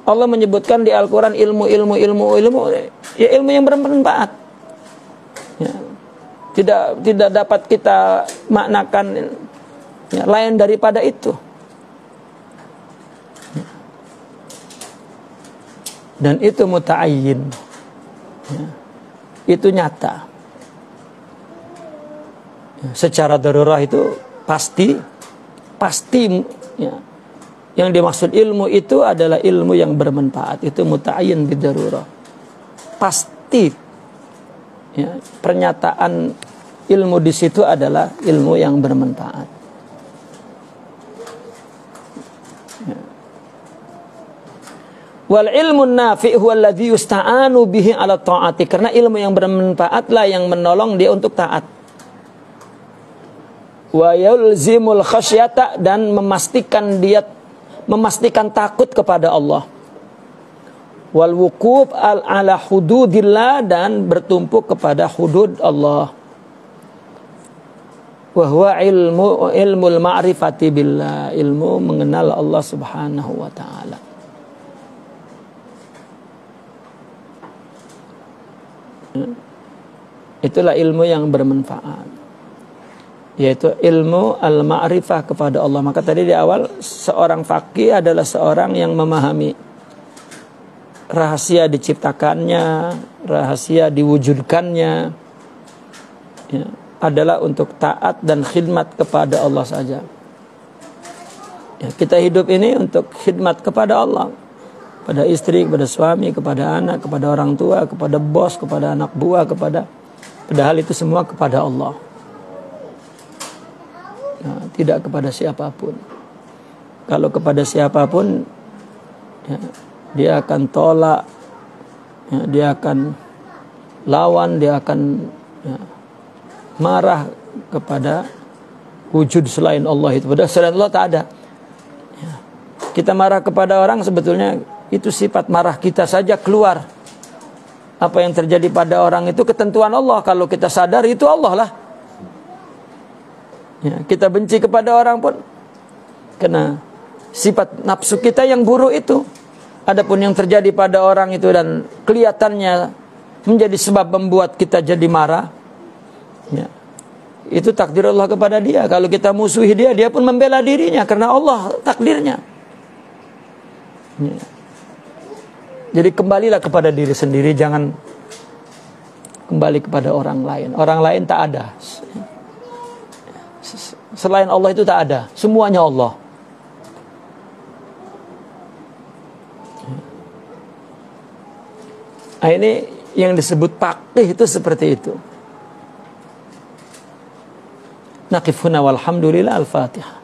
Allah menyebutkan di Al-Quran ilmu, ya ilmu yang bermanfaat. Ya. Tidak dapat kita maknakan ya, lain daripada itu. Ya. Dan itu muta'ayyin. Ya. Itu nyata. Ya. Secara darurah itu pasti ya. Yang dimaksud ilmu itu adalah ilmu yang bermanfaat. Itu muta'ayyin bidarurah. Pasti ya, pernyataan ilmu di situ adalah ilmu yang bermanfaat. Ya. Wal ilmu nafi' huwa alladhi yusta'anu bihi 'ala ta'ati. Karena ilmu yang bermanfaatlah yang menolong dia untuk taat. Wa yulzimul khasyata, dan memastikan takut kepada Allah. Wal wuquf ala hududillah, dan bertumpu kepada hudud Allah. Wa huwa ilmul ma'rifati billah, ilmu mengenal Allah Subhanahu wa taala. Itulah ilmu yang bermanfaat, yaitu ilmu al-ma'rifah kepada Allah. Maka tadi di awal, seorang faqih adalah seorang yang memahami rahasia diciptakannya, rahasia diwujudkannya, ya, adalah untuk taat dan khidmat kepada Allah saja. Ya, kita hidup ini untuk khidmat kepada Allah, kepada istri, kepada suami, kepada anak, kepada orang tua, kepada bos, kepada anak buah, padahal itu semua kepada Allah. Nah, tidak kepada siapapun. Kalau kepada siapapun, ya, dia akan tolak, ya, dia akan lawan, dia akan ya, marah kepada wujud selain Allah itu. Padahal selain Allah tak ada. Ya. Kita marah kepada orang, sebetulnya itu sifat marah kita saja keluar. Apa yang terjadi pada orang itu ketentuan Allah. Kalau kita sadar itu Allah lah. Ya, kita benci kepada orang pun karena sifat nafsu kita yang buruk itu. Adapun yang terjadi pada orang itu dan kelihatannya menjadi sebab membuat kita jadi marah, Ya. Itu takdir Allah kepada dia. Kalau kita musuhi dia, dia pun membela dirinya karena Allah takdirnya. Ya. Jadi kembalilah kepada diri sendiri, jangan kembali kepada orang lain. Orang lain tak ada. Selain Allah itu tak ada. Semuanya Allah. Nah, ini yang disebut faqih itu seperti itu. Naqif huna walhamdulillah, al-Fatihah.